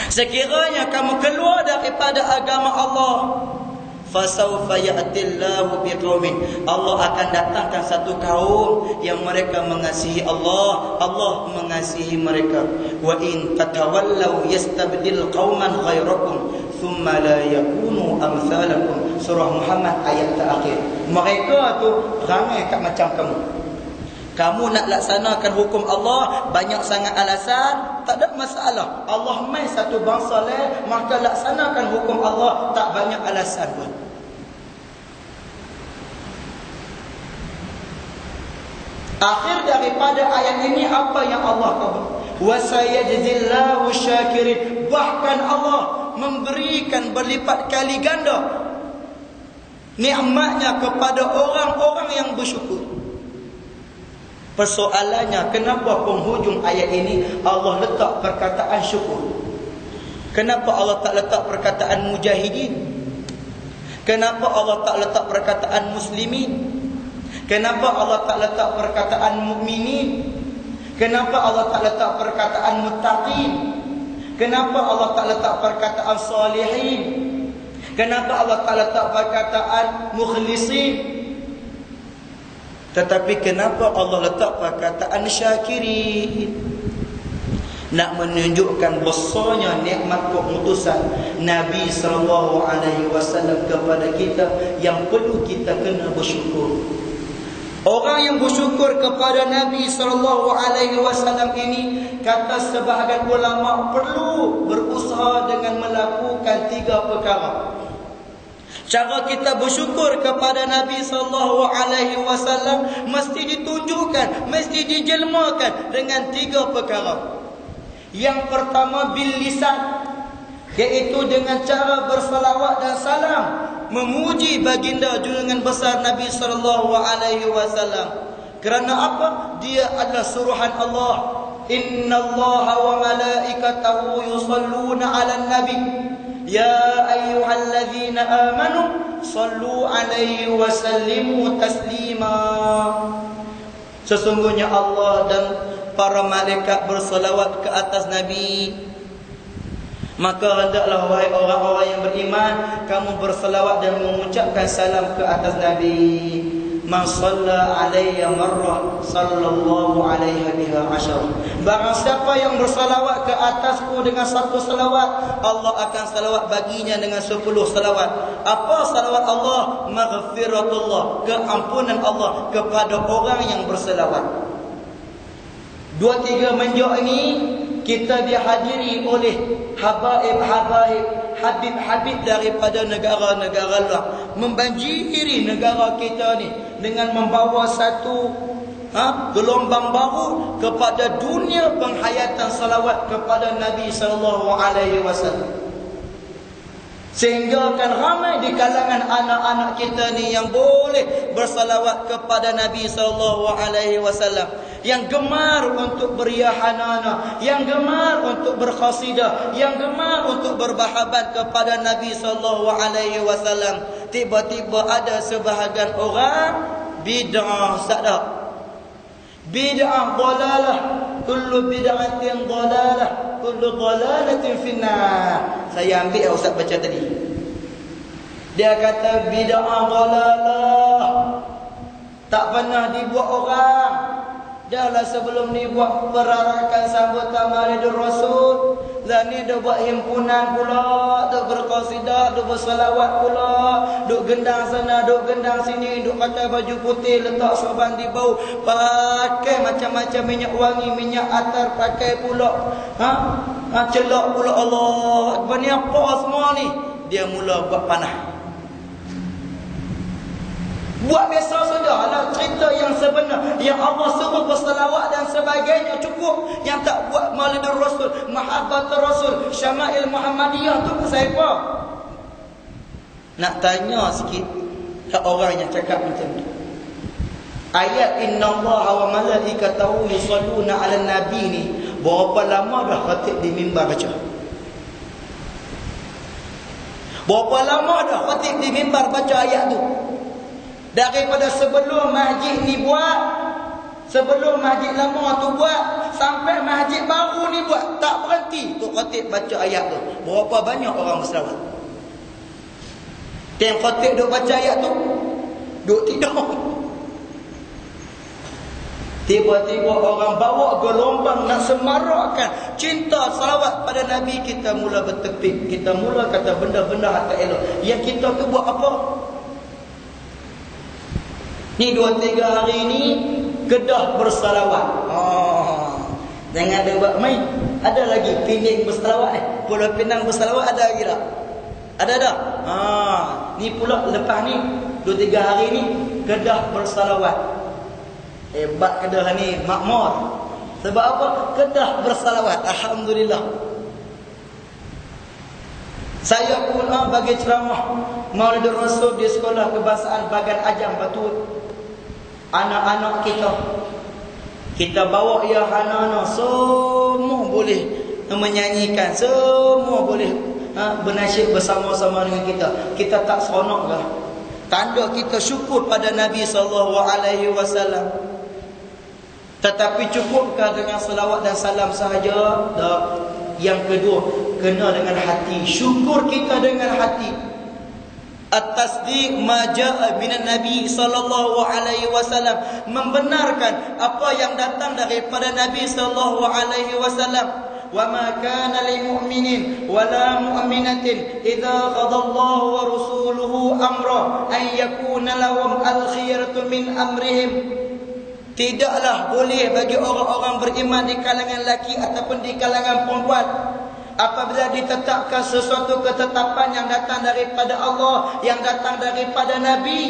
Sekiranya kamu keluar daripada agama Allah, fasawfa ya'tillahu biqaumin, Allah akan datangkan satu kaum yang mereka mengasihi Allah, Allah mengasihi mereka. Wa in tatawallaw yastabdil qauman ghairakum thumma la yakunu amsalakum. Surah Muhammad ayat terakhir. Mereka tu ramai tak macam kamu. Kamu nak laksanakan hukum Allah, banyak sangat alasan, tak ada masalah. Allah mai satu bangsa lain, maka laksanakan hukum Allah, tak banyak alasan pun. Akhir daripada ayat ini apa yang Allah kata? Wa sayajzillahu syakirin. Bahkan Allah memberikan berlipat kali ganda nikmatnya kepada orang-orang yang bersyukur. Persoalannya, kenapa penghujung ayat ini Allah letak perkataan syukur? Kenapa Allah tak letak perkataan mujahidin? Kenapa Allah tak letak perkataan muslimin? Kenapa Allah tak letak perkataan mukminin? Kenapa Allah tak letak perkataan muttaqin? Kenapa Allah tak letak perkataan salihin? Kenapa Allah tak letak perkataan mukhlisin? Tetapi kenapa Allah letak perkataan syakirin? Nak menunjukkan besarnya nikmat pengutusan Nabi SAW kepada kita, yang perlu kita kena bersyukur. Orang yang bersyukur kepada Nabi SAW ini, kata sebahagian ulama, perlu berusaha dengan melakukan 3 perkara. Cara kita bersyukur kepada Nabi SAW mesti ditunjukkan, mesti dijelmakan dengan 3 perkara. Yang pertama bil lisan, iaitu dengan cara bersalawat dan salam, memuji baginda junjungan besar Nabi SAW. Kerana apa? Dia adalah suruhan Allah. Innallaha wa malaikatahu yusalluna 'alan nabi. Ya ayyuhallazina amanu sallu 'alaihi wa sallimu taslima. Sesungguhnya Allah dan para malaikat bersolawat ke atas Nabi. Maka hendaklah wahai orang-orang yang beriman, kamu berselawat dan mengucapkan salam ke atas Nabi. Man shalla alayya marrah sallallahu alaihi biha asyar. Barang siapa yang bersalawat ke atasku dengan 1 salawat, Allah akan salawat baginya dengan 10 salawat. Apa salawat Allah? Maghfiratullah, keampunan Allah kepada orang yang bersalawat. 2-3 menjok ini kita dihadiri oleh habib-habib daripada negara-negara luar, membanjiri negara kita ni dengan membawa satu gelombang baru kepada dunia penghayatan salawat kepada Nabi SAW. Sehingga akan ramai di kalangan anak-anak kita ni yang boleh bersalawat kepada Nabi SAW, yang gemar untuk beriyahanana, yang gemar untuk berkhasidah, yang gemar untuk berbahabat kepada Nabi SAW. Tiba-tiba ada sebahagian orang bid'ah sadaq, bid'ah dalalah, kullu bid'atin dalalah, kullu dalalatin finnar. Saya ambil Ustaz baca tadi. Dia kata bid'ah dalalah tak pernah dibuat orang. Dahlah sebelum ni buat perarakan sambutan Maulidul Rasul, Lah ni duk buat himpunan pula, duk berqasidah, duk berselawat pula, duk gendang sana, duk gendang sini, duk pakai baju putih, letak sorban di bau, pakai macam-macam minyak wangi, minyak atar pakai pula. Celak pula Allah. Akbar ni apa semua ni? Dia mula buat panah. Buat biasa saja. Alah cerita yang sebenar, yang Allah suruh berselawat dan sebagainya cukup. Yang tak buat Maulidur Rasul, Mahabbatur Rasul, Syama'il Muhammadiyah tu siapa? Nak tanya sikit ke orang yang cakap macam tu. Ayat innallaha wa malaikatahu yusalluna 'alan nabi ni berapa lama dah khatib di mimbar baca? Berapa lama dah khatib di mimbar baca ayat tu? Daripada sebelum masjid ni buat, sebelum masjid lama tu buat, sampai masjid baru ni buat, tak berhenti tu khatib baca ayat tu. Berapa banyak orang berselawat? Yang khatib duk baca ayat tu, duk tidur. Tiba-tiba orang bawa gelombang nak semarakkan cinta salawat pada Nabi, kita mula bertepik, kita mula kata benda-benda tak elok. Yang kita tu buat apa? Ni 2-3 hari ni Kedah bersalawat. Jangan ada buat main. Ada lagi Pening bersalawat ni. Pulau Pinang bersalawat ada lagi tak? Ada tak? Ni pula lepas ni 2-3 hari ni Kedah bersalawat. Hebat Kedah ni, makmur. Sebab apa? Kedah bersalawat. Alhamdulillah. Saya pun bagi ceramah Maulidur Rasul di sekolah kebahasaan Bagan Ajam Batu. Anak-anak kita bawa ya anak-anak semua boleh menyanyikan, semua boleh bernasyid bersama-sama dengan kita. Kita tak seronok lah. Tanda kita syukur pada Nabi SAW. Tetapi cukupkah dengan selawat dan salam sahaja? Tak. Yang kedua, kena dengan hati. Syukur kita dengan hati. At-tasdiq ma jaa minan Nabi sallallahu alaihi wasallam, membenarkan apa yang datang daripada Nabi sallallahu alaihi wasallam. Wa ma kana lil mu'minin wa la mu'minatin idza qada Allahu wa rasuluhu amra an yakuna lahum al-khiyaratu min amrihim. Tidaklah boleh bagi orang-orang beriman di kalangan lelaki ataupun di kalangan perempuan, apabila ditetapkan sesuatu ketetapan yang datang daripada Allah, yang datang daripada Nabi,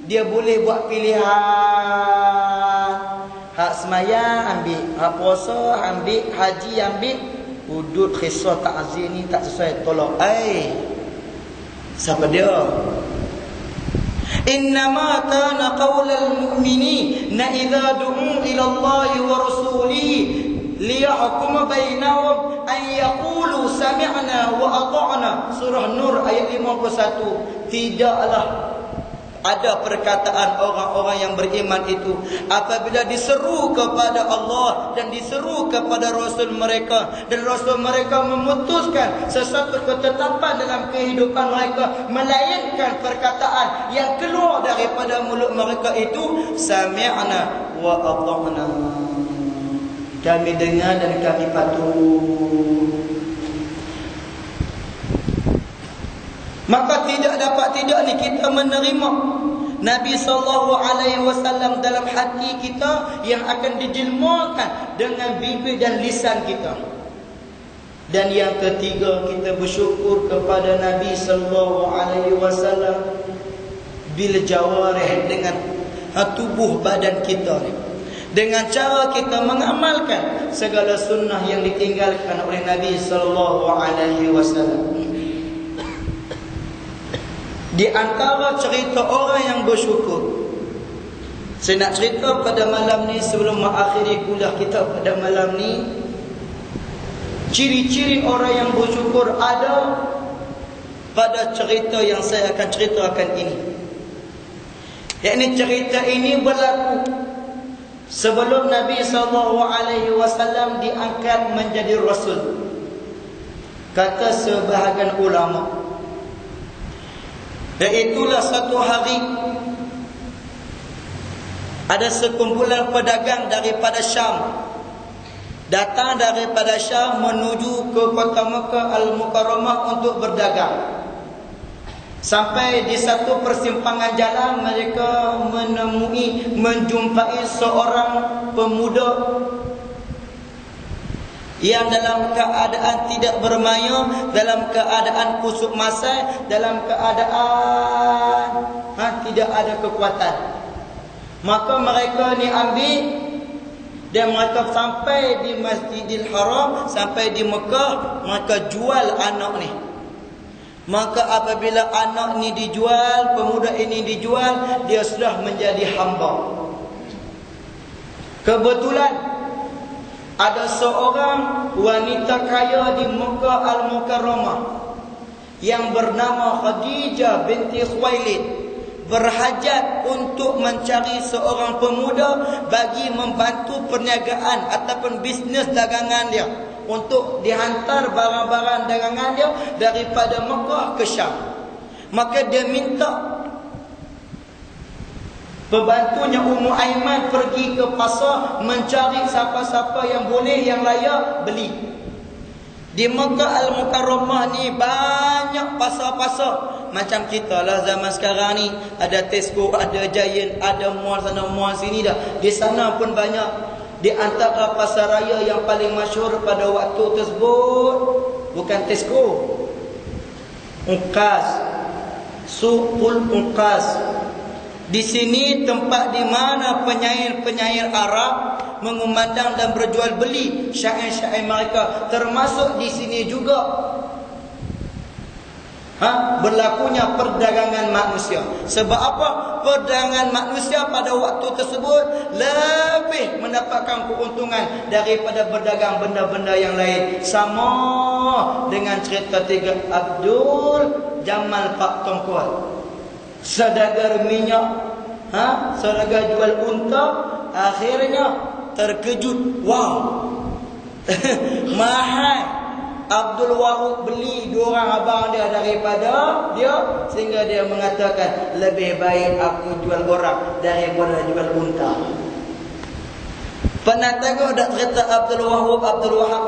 dia boleh buat pilihan. Hak semayang ambil, hak puasa ambil, haji ambil, hudud kisah ta'zir ni tak sesuai, tolak. Siapa dia? Innama kana qaulal mu'minina idza du'u ila Allah wa rasulihi liyahkum bainahum an yaqulu sami'na wa ata'na. Surah Nur ayat 51. Tidaklah ada perkataan orang-orang yang beriman itu apabila diseru kepada Allah dan diseru kepada Rasul mereka, dan Rasul mereka memutuskan sesuatu ketetapan dalam kehidupan mereka, melainkan perkataan yang keluar daripada mulut mereka itu sami'na wa ata'na. Kami dengar dan kami patuh. Maka tidak dapat tidak ni kita menerima Nabi SAW dalam hati kita yang akan dijelmakan dengan bibir dan lisan kita. Dan yang ketiga, kita bersyukur kepada Nabi SAW bil jawarih, dengan tubuh badan kita ni, dengan cara kita mengamalkan segala sunnah yang ditinggalkan oleh Nabi SAW. Di antara cerita orang yang bersyukur, saya nak cerita pada malam ni sebelum mengakhiri kuliah kita pada malam ni. Ciri-ciri orang yang bersyukur ada pada cerita yang saya akan ceritakan ini. Yakni cerita ini berlaku sebelum Nabi SAW diangkat menjadi Rasul. Kata sebahagian ulama, dan itulah satu hari ada sekumpulan pedagang daripada Syam datang daripada Syam menuju ke kota Mekah Al-Mukarramah untuk berdagang. Sampai di satu persimpangan jalan mereka menjumpai seorang pemuda yang dalam keadaan tidak bermaya, dalam keadaan kusuk masai, dalam keadaan tidak ada kekuatan. Maka mereka ni ambil dan mereka sampai di Masjidil Haram, sampai di Mekah, mereka jual anak ni. Maka apabila anak ni dijual, pemuda ini dijual, dia sudah menjadi hamba. Kebetulan ada seorang wanita kaya di Mekah Al-Mukarramah yang bernama Khadijah binti Khuwailid berhajat untuk mencari seorang pemuda bagi membantu perniagaan ataupun bisnes dagangan dia, untuk dihantar barang-barang dagangan dia daripada Mekah ke Syam. Maka dia minta pembantunya Ummu Aiman pergi ke pasar mencari siapa-siapa yang boleh, yang layak beli. Di Mekah Al-Mukarramah ni banyak pasar-pasar. Macam kita lah zaman sekarang ni, ada Tesco, ada Giant, ada mall sana mall sini dah. Di sana pun banyak. Di antara pasar raya yang paling masyhur pada waktu tersebut bukan Tesco, Unqas, Suqul Unqas. Di sini tempat di mana penyair-penyair Arab mengumandang dan berjual beli syair-syair mereka. Termasuk di sini juga berlakunya perdagangan manusia. Sebab apa? Perdagangan manusia pada waktu tersebut lebih mendapatkan keuntungan daripada berdagang benda-benda yang lain. Sama dengan cerita tiga Abdul Jamal Pak Tongkol, saudagar minyak, saudagar jual unta, akhirnya terkejut, wow mahal. Abdul Wahab beli dua orang abang dia daripada dia, sehingga dia mengatakan lebih baik aku jual orang daripada jual unta. Pernah tengok tak cerita Abdul Wahab,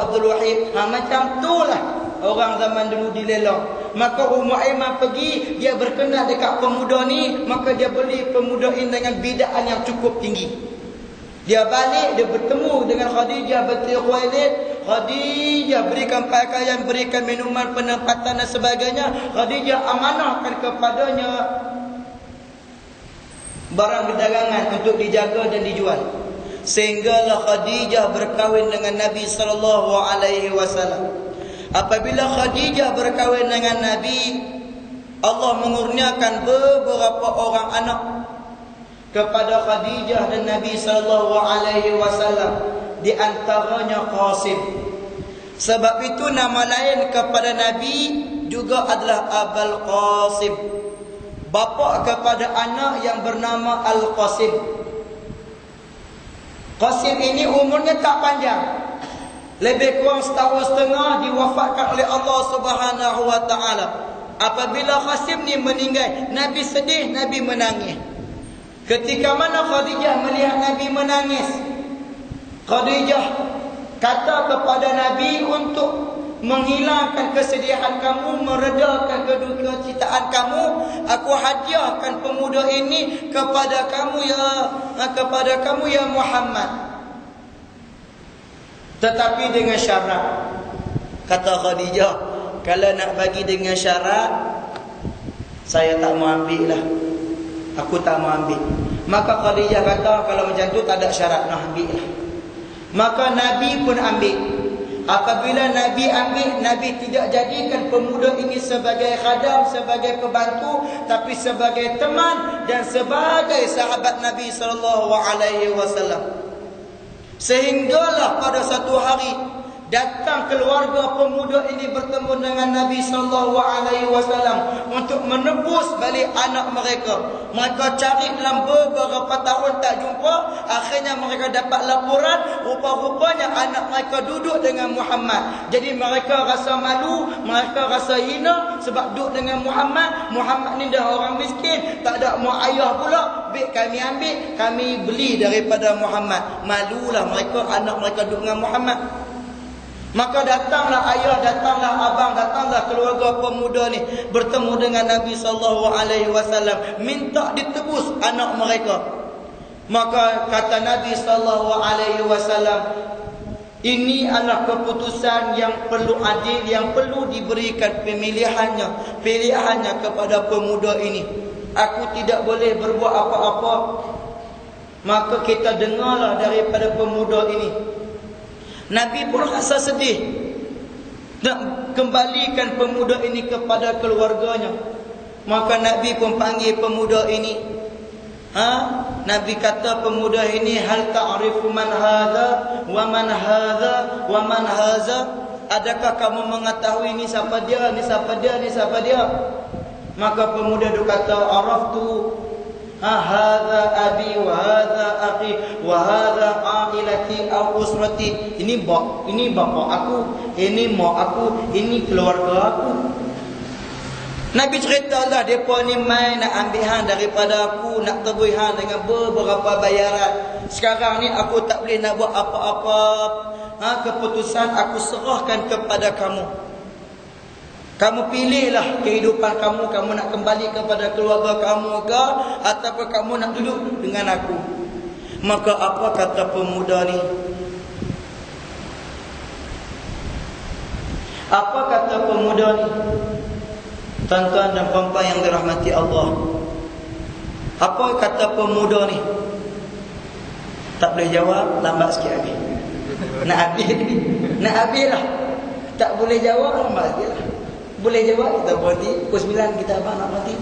Abdul Wahid? Macam tu lah orang zaman dulu dilelang. Maka Ummu Aiman pergi, dia berkenal dekat pemuda ni, maka dia beli pemuda ini dengan bidaan yang cukup tinggi. Dia balik, dia bertemu dengan Khadijah binti Khuwailid. Khadijah berikan pakaian, berikan minuman, penempatan dan sebagainya. Khadijah amanahkan kepadanya barang berdagangan untuk dijaga dan dijual. Sehinggalah Khadijah berkahwin dengan Nabi SAW. Apabila Khadijah berkahwin dengan Nabi, Allah mengurniakan beberapa orang anak kepada Khadijah dan Nabi SAW. Di antaranya Qasim. Sebab itu nama lain kepada Nabi juga adalah Abul Qasim, bapa kepada anak yang bernama Al-Qasim. Qasim ini umurnya tak panjang, lebih kurang setahun setengah diwafatkan oleh Allah Subhanahu wa taala. Apabila Qasim ni meninggal, Nabi sedih, Nabi menangis. Ketika mana Khadijah melihat Nabi menangis, Khadijah kata kepada Nabi untuk menghilangkan kesedihan kamu, meredakan keduka-citaan kamu, aku hadiahkan pemuda ini kepada kamu ya Muhammad. Tetapi dengan syarat. Kata Khadijah, kalau nak bagi dengan syarat, saya tak mau ambil lah. Aku tak mau ambil. Maka Khadijah kata, kalau macam tu tak ada syarat, nak ambil lah. Maka Nabi pun ambil. Apabila Nabi ambil, Nabi tidak jadikan pemuda ini sebagai khadam, sebagai pembantu, tapi sebagai teman dan sebagai sahabat Nabi SAW. Sehinggalah pada satu hari datang keluarga pemuda ini bertemu dengan Nabi SAW untuk menebus balik anak mereka. Mereka cari dalam beberapa tahun tak jumpa. Akhirnya mereka dapat laporan, rupa-rupanya anak mereka duduk dengan Muhammad. Jadi mereka rasa malu, mereka rasa hina sebab duduk dengan Muhammad. Muhammad ni dah orang miskin, tak ada mak ayah pula. Baik kami ambil, kami beli daripada Muhammad. Malulah mereka, anak mereka duduk dengan Muhammad. Maka datanglah ayah, datanglah abang, datanglah keluarga pemuda ni bertemu dengan Nabi SAW, minta ditebus anak mereka. Maka kata Nabi SAW, ini adalah keputusan yang perlu adil, yang perlu diberikan pilihannya kepada pemuda ini. Aku tidak boleh berbuat apa-apa. Maka kita dengarlah daripada pemuda ini. Nabi pun rasa sedih nak kembalikan pemuda ini kepada keluarganya. Maka Nabi pun panggil pemuda ini. Nabi kata pemuda ini, hal ta'rifu man hadha wa man hadha wa man hadha? Adakah kamu mengetahui ni siapa dia, ni siapa dia, ni siapa dia? Maka pemuda itu kata, araftu hadha abi wa hadha akhi wa hadha ailati aw usrati. Ini bapa aku, ini mak aku, ini keluarga aku. Nabi ceritalah depa ni mai nak ambil hang daripada aku, nak tebui hang dengan beberapa bayaran. Sekarang ni aku tak boleh nak buat apa-apa. Keputusan aku serahkan kepada kamu. Kamu pilihlah kehidupan kamu. Kamu nak kembali kepada keluarga kamu ke, ataupun kamu nak duduk dengan aku. Maka apa kata pemuda ni? Apa kata pemuda ni? Tuan-tuan dan puan-puan yang dirahmati Allah, apa kata pemuda ni? Tak boleh jawab, lambat sikit habis. Nak habis lah. Tak boleh jawab, lambat sikit lah. Boleh jawab, kita berhenti. Pukul 9 kita abang nak berhenti.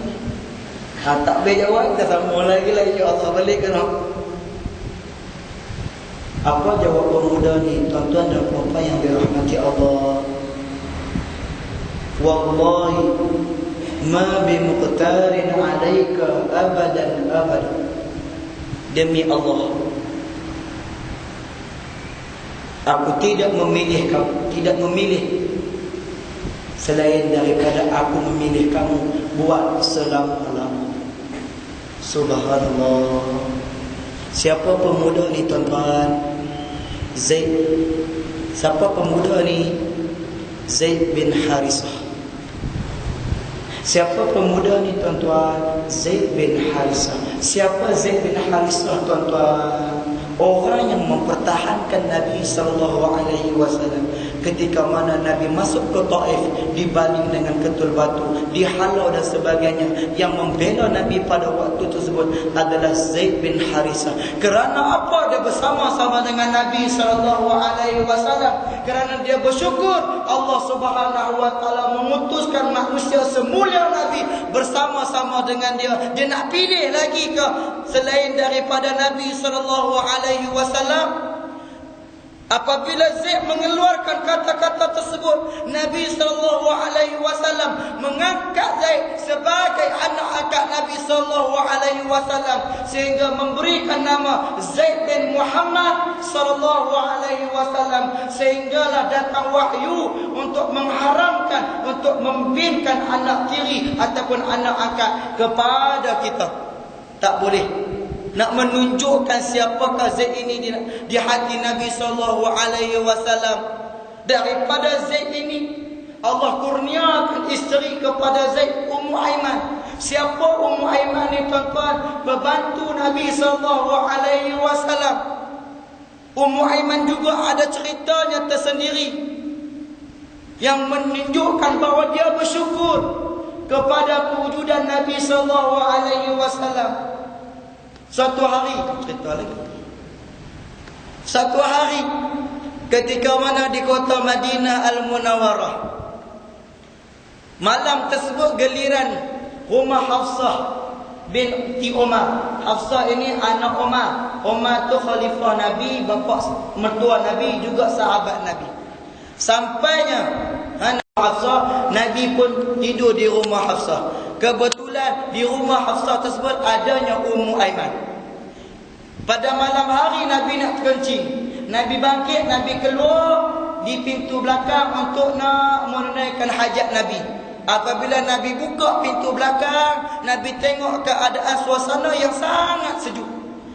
Tak boleh jawab, kita sambung lagi lah, insya-Allah balik ke nak. Apa jawab pemuda ni, tuan-tuan dan puan-puan yang dirahmati Allah? Wallahi ma bimuqtarin alaika abadan abadan. Demi Allah, aku tidak memilih kamu, tidak memilih selain daripada aku memilih kamu buat selama-lama. Subhanallah. Siapa pemuda ni tuan-tuan? Zaid. Siapa pemuda ni? Zaid bin Harisah. Siapa pemuda ni tuan-tuan? Zaid bin Harisah. Siapa Zaid bin Harisah tuan-tuan? Orang yang mempertahankan Nabi SAW ketika mana Nabi masuk ke Taif, dibaling dengan ketul batu, dihalau dan sebagainya. Yang membela Nabi pada waktu tersebut adalah Zaid bin Harisah. Kerana apa? Dia bersama-sama dengan Nabi SAW. Kerana dia bersyukur Allah Subhanahu Wa Taala memutuskan manusia semulia Nabi bersama-sama dengan dia. Dia nak pilih lagi ke selain daripada Nabi SAW? Apabila Zaid mengeluarkan kata-kata tersebut, Nabi SAW mengangkat Zaid sebagai anak angkat Nabi SAW, sehingga memberikan nama Zaid bin Muhammad SAW. Sehinggalah datang wahyu untuk mengharamkan, untuk membinkan anak tiri ataupun anak angkat kepada kita. Tak boleh. Nak menunjukkan siapakah Zaid ini di hati Nabi SAW. Daripada Zaid ini Allah kurniakan isteri kepada Zaid, Ummu Aiman. Siapa Ummu Aiman ni tuan-tuan? Pembantu Nabi SAW. Ummu Aiman juga ada ceritanya tersendiri yang menunjukkan bahawa dia bersyukur kepada kewujudan Nabi SAW. Satu hari, cerita lagi. Satu hari ketika mana di kota Madinah Al-Munawwarah, malam tersebut giliran rumah Hafsah binti Umar. Hafsah ini anak Umar. Umar tu khalifah Nabi, bapa mertua Nabi, juga sahabat Nabi. Sampainya Hafsah, Nabi pun tidur di rumah Hafsah. Kebetulan di rumah Hafsah tersebut adanya Ummu Aiman. Pada malam hari Nabi nak kencing, Nabi bangkit, Nabi keluar di pintu belakang untuk nak menunaikan hajat Nabi. Apabila Nabi buka pintu belakang, Nabi tengok keadaan suasana yang sangat sejuk,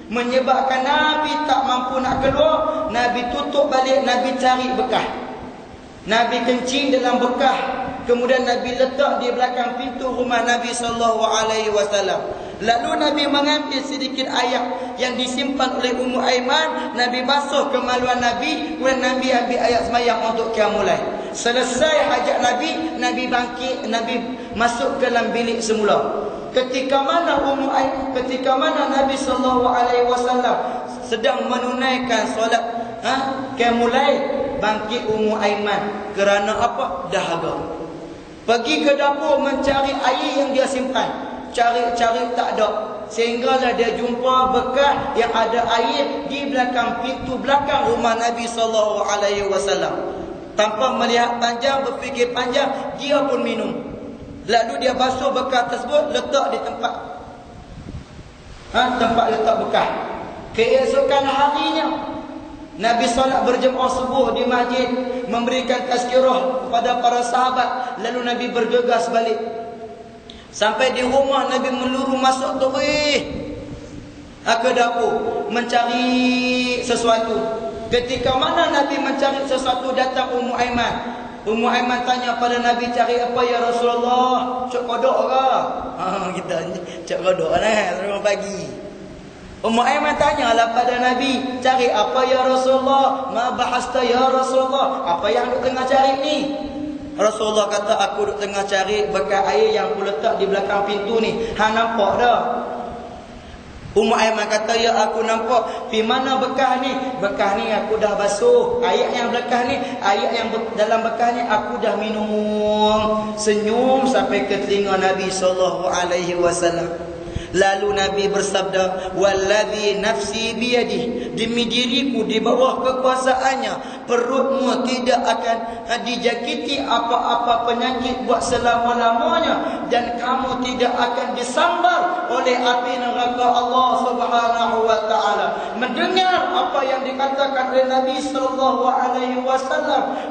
menyebabkan Nabi tak mampu nak keluar. Nabi tutup balik, Nabi cari bekah. Nabi kencing dalam bekah. Kemudian Nabi letak di belakang pintu rumah Nabi SAW. Lalu Nabi mengambil sedikit air yang disimpan oleh Ummu Aiman. Nabi basuh kemaluan Nabi. Kemudian Nabi ambil ayat semayang untuk qiyamul lail. Selesai hajat Nabi, Nabi bangkit, Nabi masuk ke dalam bilik semula. Ketika mana Nabi SAW sedang menunaikan solat qiyamul lail, bangkit Ummu Aiman. Kerana apa? Dahaga. Pergi ke dapur mencari air yang dia simpan. Cari-cari tak ada. Sehinggalah dia jumpa bekas yang ada air di belakang pintu belakang rumah Nabi SAW. Tanpa melihat panjang, berfikir panjang, dia pun minum. Lalu dia basuh bekas tersebut, letak di tempat letak bekas. Keesokan harinya Nabi solat berjemaah subuh di masjid, memberikan tazkirah kepada para sahabat. Lalu Nabi bergegas balik. Sampai di rumah, Nabi meluru masuk ke dapur mencari sesuatu. Ketika mana Nabi mencari sesuatu, datang Ummu Aiman. Ummu Aiman tanya pada Nabi, cari apa ya Rasulullah? Cok kodok ke? Kita cok kodok lah pagi. Ummu Aiman tanyalah pada Nabi, cari apa ya Rasulullah? Ma bahasta ya Rasulullah? Apa yang duk tengah cari ni? Rasulullah kata, aku duk tengah cari bekas air yang aku letak di belakang pintu ni. Hang nampak dah? Ummu Aiman kata, ya aku nampak. Di mana bekas ni? Bekas ni aku dah basuh. Air yang bekas ni, air yang dalam bekas ni aku dah minum. Senyum sampai ke telinga Nabi SAW. Lalu Nabi bersabda, wallazi nafsi biyadihi, demi diriku di bawah kekuasaannya, perutmu tidak akan dijakiti apa-apa penyakit buat selama-lamanya, dan kamu tidak akan disambar oleh api neraka Allah Subhanahu wa taala. Mendengar apa yang dikatakan oleh Nabi SAW,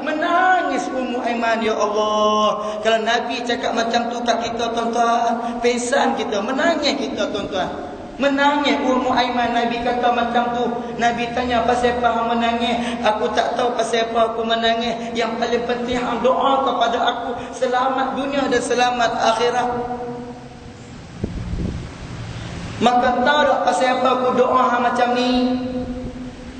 menangis Ummu Aiman. Ya Allah, kalau Nabi cakap macam tu kat kita tuan-tuan, pesan kita, menangis kita tuan-tuan. Menangis Ummu Aiman. Nabi kata macam tu. Nabi tanya, pasal apa hang menangis? Aku tak tahu pasal apa aku menangis. Yang paling penting hang doa kepada aku selamat dunia dan selamat akhirat. Maka tahu tak pasal apa aku doa hang macam ni?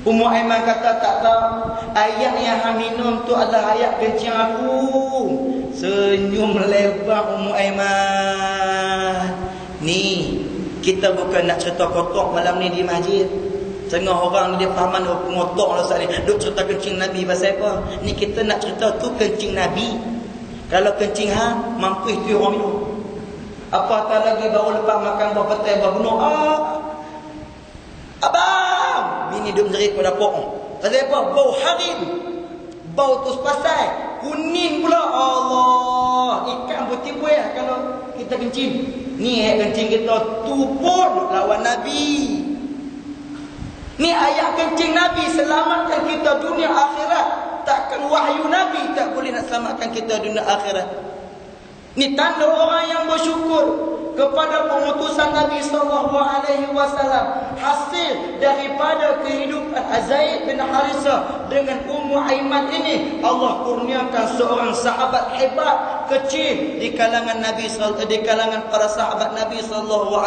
Ummu Aiman kata tak tahu. Ayat yang hang minum tu adalah ayat kencing aku. Senyum lebar Ummu Aiman. Ni kita bukan nak cerita kotor malam ni di masjid. Setengah orang ni dia fahaman ngotok lah Ustaz ni. Duk cerita kencing Nabi pasal apa? Ni kita nak cerita tu kencing Nabi. Kalau kencing mampu itu orang minum. Apatah lagi baru lepas makan buah petai buah bunuh. Abang, bini duk menjerit pada dapur. Pasal apa? Bau harim. Bau tu pasal kuning pula. Allah, ikan bertimbul kalau kita kencing. Ni kencing kita tu pun lawan Nabi. Ni ayat kencing Nabi selamatkan kita dunia akhirat. Takkan wahyu Nabi tak boleh nak selamatkan kita dunia akhirat. Ni tanda orang yang bersyukur kepada pengutusan Nabi SAW. Hasil daripada kehidupan Zaid bin Harithah dengan Ummu Aiman ini, Allah kurniakan seorang sahabat hebat kecil di kalangan Nabi di kalangan para sahabat Nabi SAW,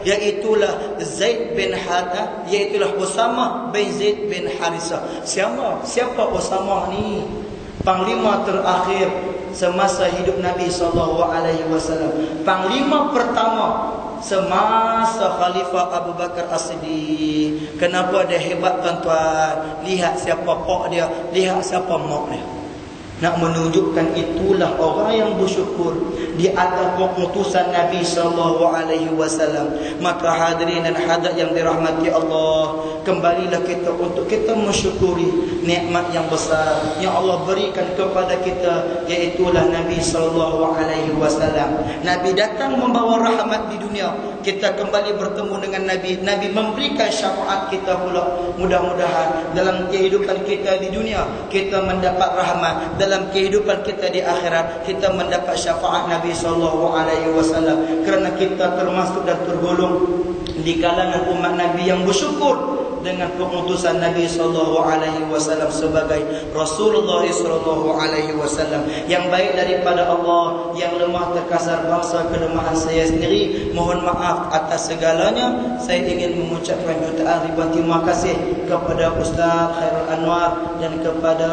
iaitulah Zaid bin Harithah, iaitulah Usamah bin Zaid bin Harithah. Siapa Usamah ni? Panglima terakhir semasa hidup Nabi SAW. Panglima pertama semasa Khalifah Abu Bakar As-Siddiq. Kenapa dia hebat tuan-tuan? Lihat siapa pak dia, lihat siapa mak dia. nak menunjukkan itulah orang yang bersyukur di atas keputusan Nabi SAW. Maka hadirin dan hadirat yang dirahmati Allah, kembalilah kita untuk kita mensyukuri nikmat yang besar yang Allah berikan kepada kita, iaitulah Nabi SAW. Nabi datang membawa rahmat di dunia, kita kembali bertemu dengan Nabi. Nabi memberikan syafaat kita pula. Mudah-mudahan dalam kehidupan kita di dunia kita mendapat rahmat, dalam kehidupan kita di akhirat kita mendapat syafaat Nabi SAW, kerana kita termasuk dan tergolong di kalangan umat Nabi yang bersyukur dengan pengutusan Nabi SAW sebagai Rasulullah SAW yang baik daripada Allah, yang lemah terkasar bangsa kelemahan saya sendiri. Mohon maaf atas segalanya. Saya ingin mengucapkan jutaan ribuan terima kasih kepada Ustaz Khairul Anwar dan kepada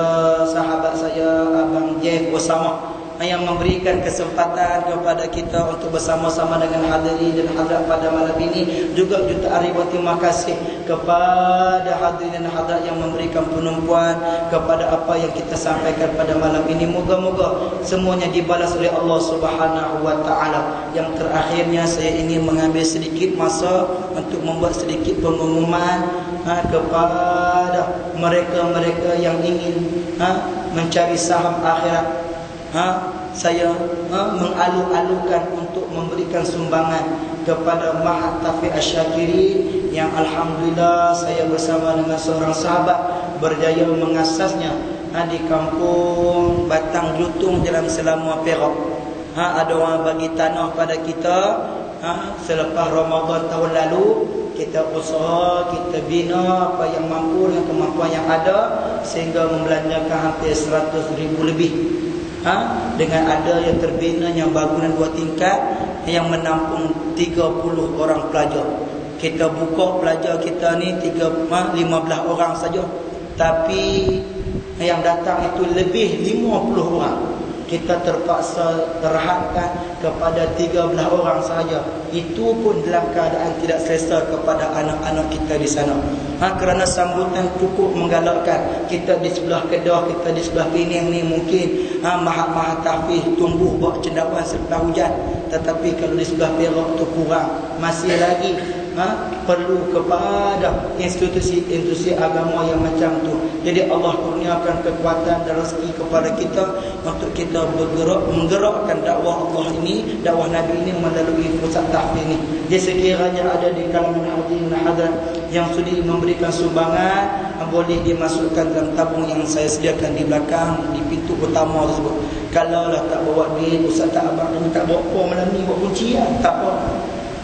sahabat saya Abang Jeff Osama yang memberikan kesempatan kepada kita untuk bersama-sama dengan hadirin dan hadirat pada malam ini. Juga jutaan ribuan terima kasih kepada hadirin dan hadirat yang memberikan penumpuan kepada apa yang kita sampaikan pada malam ini. Moga-moga semuanya dibalas oleh Allah Subhanahu wa taala. Yang terakhirnya saya ingin mengambil sedikit masa untuk membuat sedikit pengumuman kepada mereka-mereka yang ingin mencari saham akhirat. Saya mengalu-alukan untuk memberikan sumbangan kepada Ma'had Taufik Asy-Syakiri yang alhamdulillah saya bersama dengan seorang sahabat berjaya mengasasnya di kampung Batang Gelutung, Jalan Selama, Perak. Ada orang bagi tanah pada kita selepas Ramadan tahun lalu. Kita usaha, kita bina apa yang mampu dengan kemampuan yang ada sehingga membelanjakan hampir 100,000 lebih. Dengan ada yang terbinanya bangunan 2 tingkat yang menampung 30 orang pelajar. Kita buka pelajar kita ni 15 orang saja, tapi yang datang itu lebih 50 orang. Kita terpaksa terhadkan kepada 13 orang sahaja. Itu pun dalam keadaan tidak selesa kepada anak-anak kita di sana. Kerana sambutan cukup menggalakkan. Kita di sebelah Kedah, kita di sebelah Penang ni mungkin Ma'had Tahfiz tumbuh buat cendawan selepas hujan. Tetapi kalau di sebelah Perak tu kurang. Masih lagi perlu kepada institusi agama yang macam tu. Jadi Allah kurniakan kekuatan dan rezeki kepada kita untuk kita menggerakkan dakwah Allah ini, dakwah Nabi ini melalui pusat tahfiz ini. Jadi sekiranya ada di kalangan hadirin hadirat yang sudi memberikan sumbangan, boleh dimasukkan dalam tabung yang saya sediakan di belakang, di pintu utama tersebut. Kalau lah tak bawa duit, Ustaz tak abang ni tak bawa apa malam ni, bawa kunci lah, tak apa.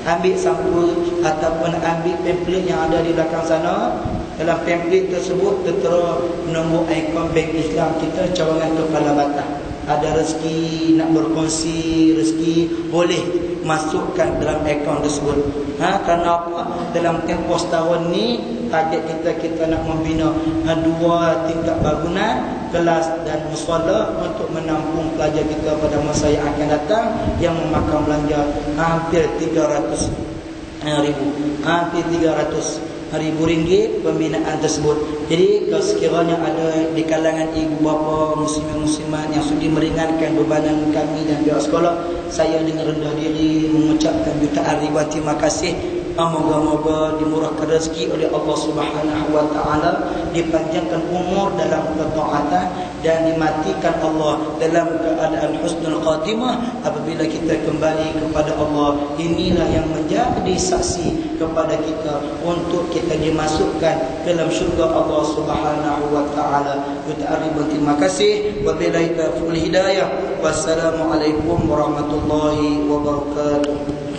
Ambil sampul ataupun ambil pamphlet yang ada di belakang sana. Dalam pamphlet tersebut tertera nombor akaun bank Islam kita, cawangan Kepala Batam. Ada rezeki nak berkongsi rezeki, boleh masukkan dalam akaun tersebut. Kerana apa? Dalam tempoh setahun ni target kita nak membina 2 tingkat bangunan, kelas dan musala untuk menampung pelajar kita pada masa yang akan datang yang memakan belanja hampir 300,000 ringgit pembinaan tersebut. Jadi kalau sekiranya ada di kalangan ibu bapa muslimin-muslimat yang sudi meringankan bebanan kami dan pihak sekolah, saya dengan rendah diri mengucapkan jutaan ribuan terima kasih. Moga-moga dimurahkan rezeki oleh Allah Subhanahu wa taala, dipanjangkan umur dalam ketaatan dan dimatikan Allah dalam keadaan husnul khatimah apabila kita kembali kepada Allah. Inilah yang menjadi saksi kepada kita untuk kita dimasukkan dalam syurga Allah Subhanahu wa taala. Jutaan ribuan terima kasih. Wabillahi taufiq wal hidayah. Wassalamualaikum warahmatullahi wabarakatuh.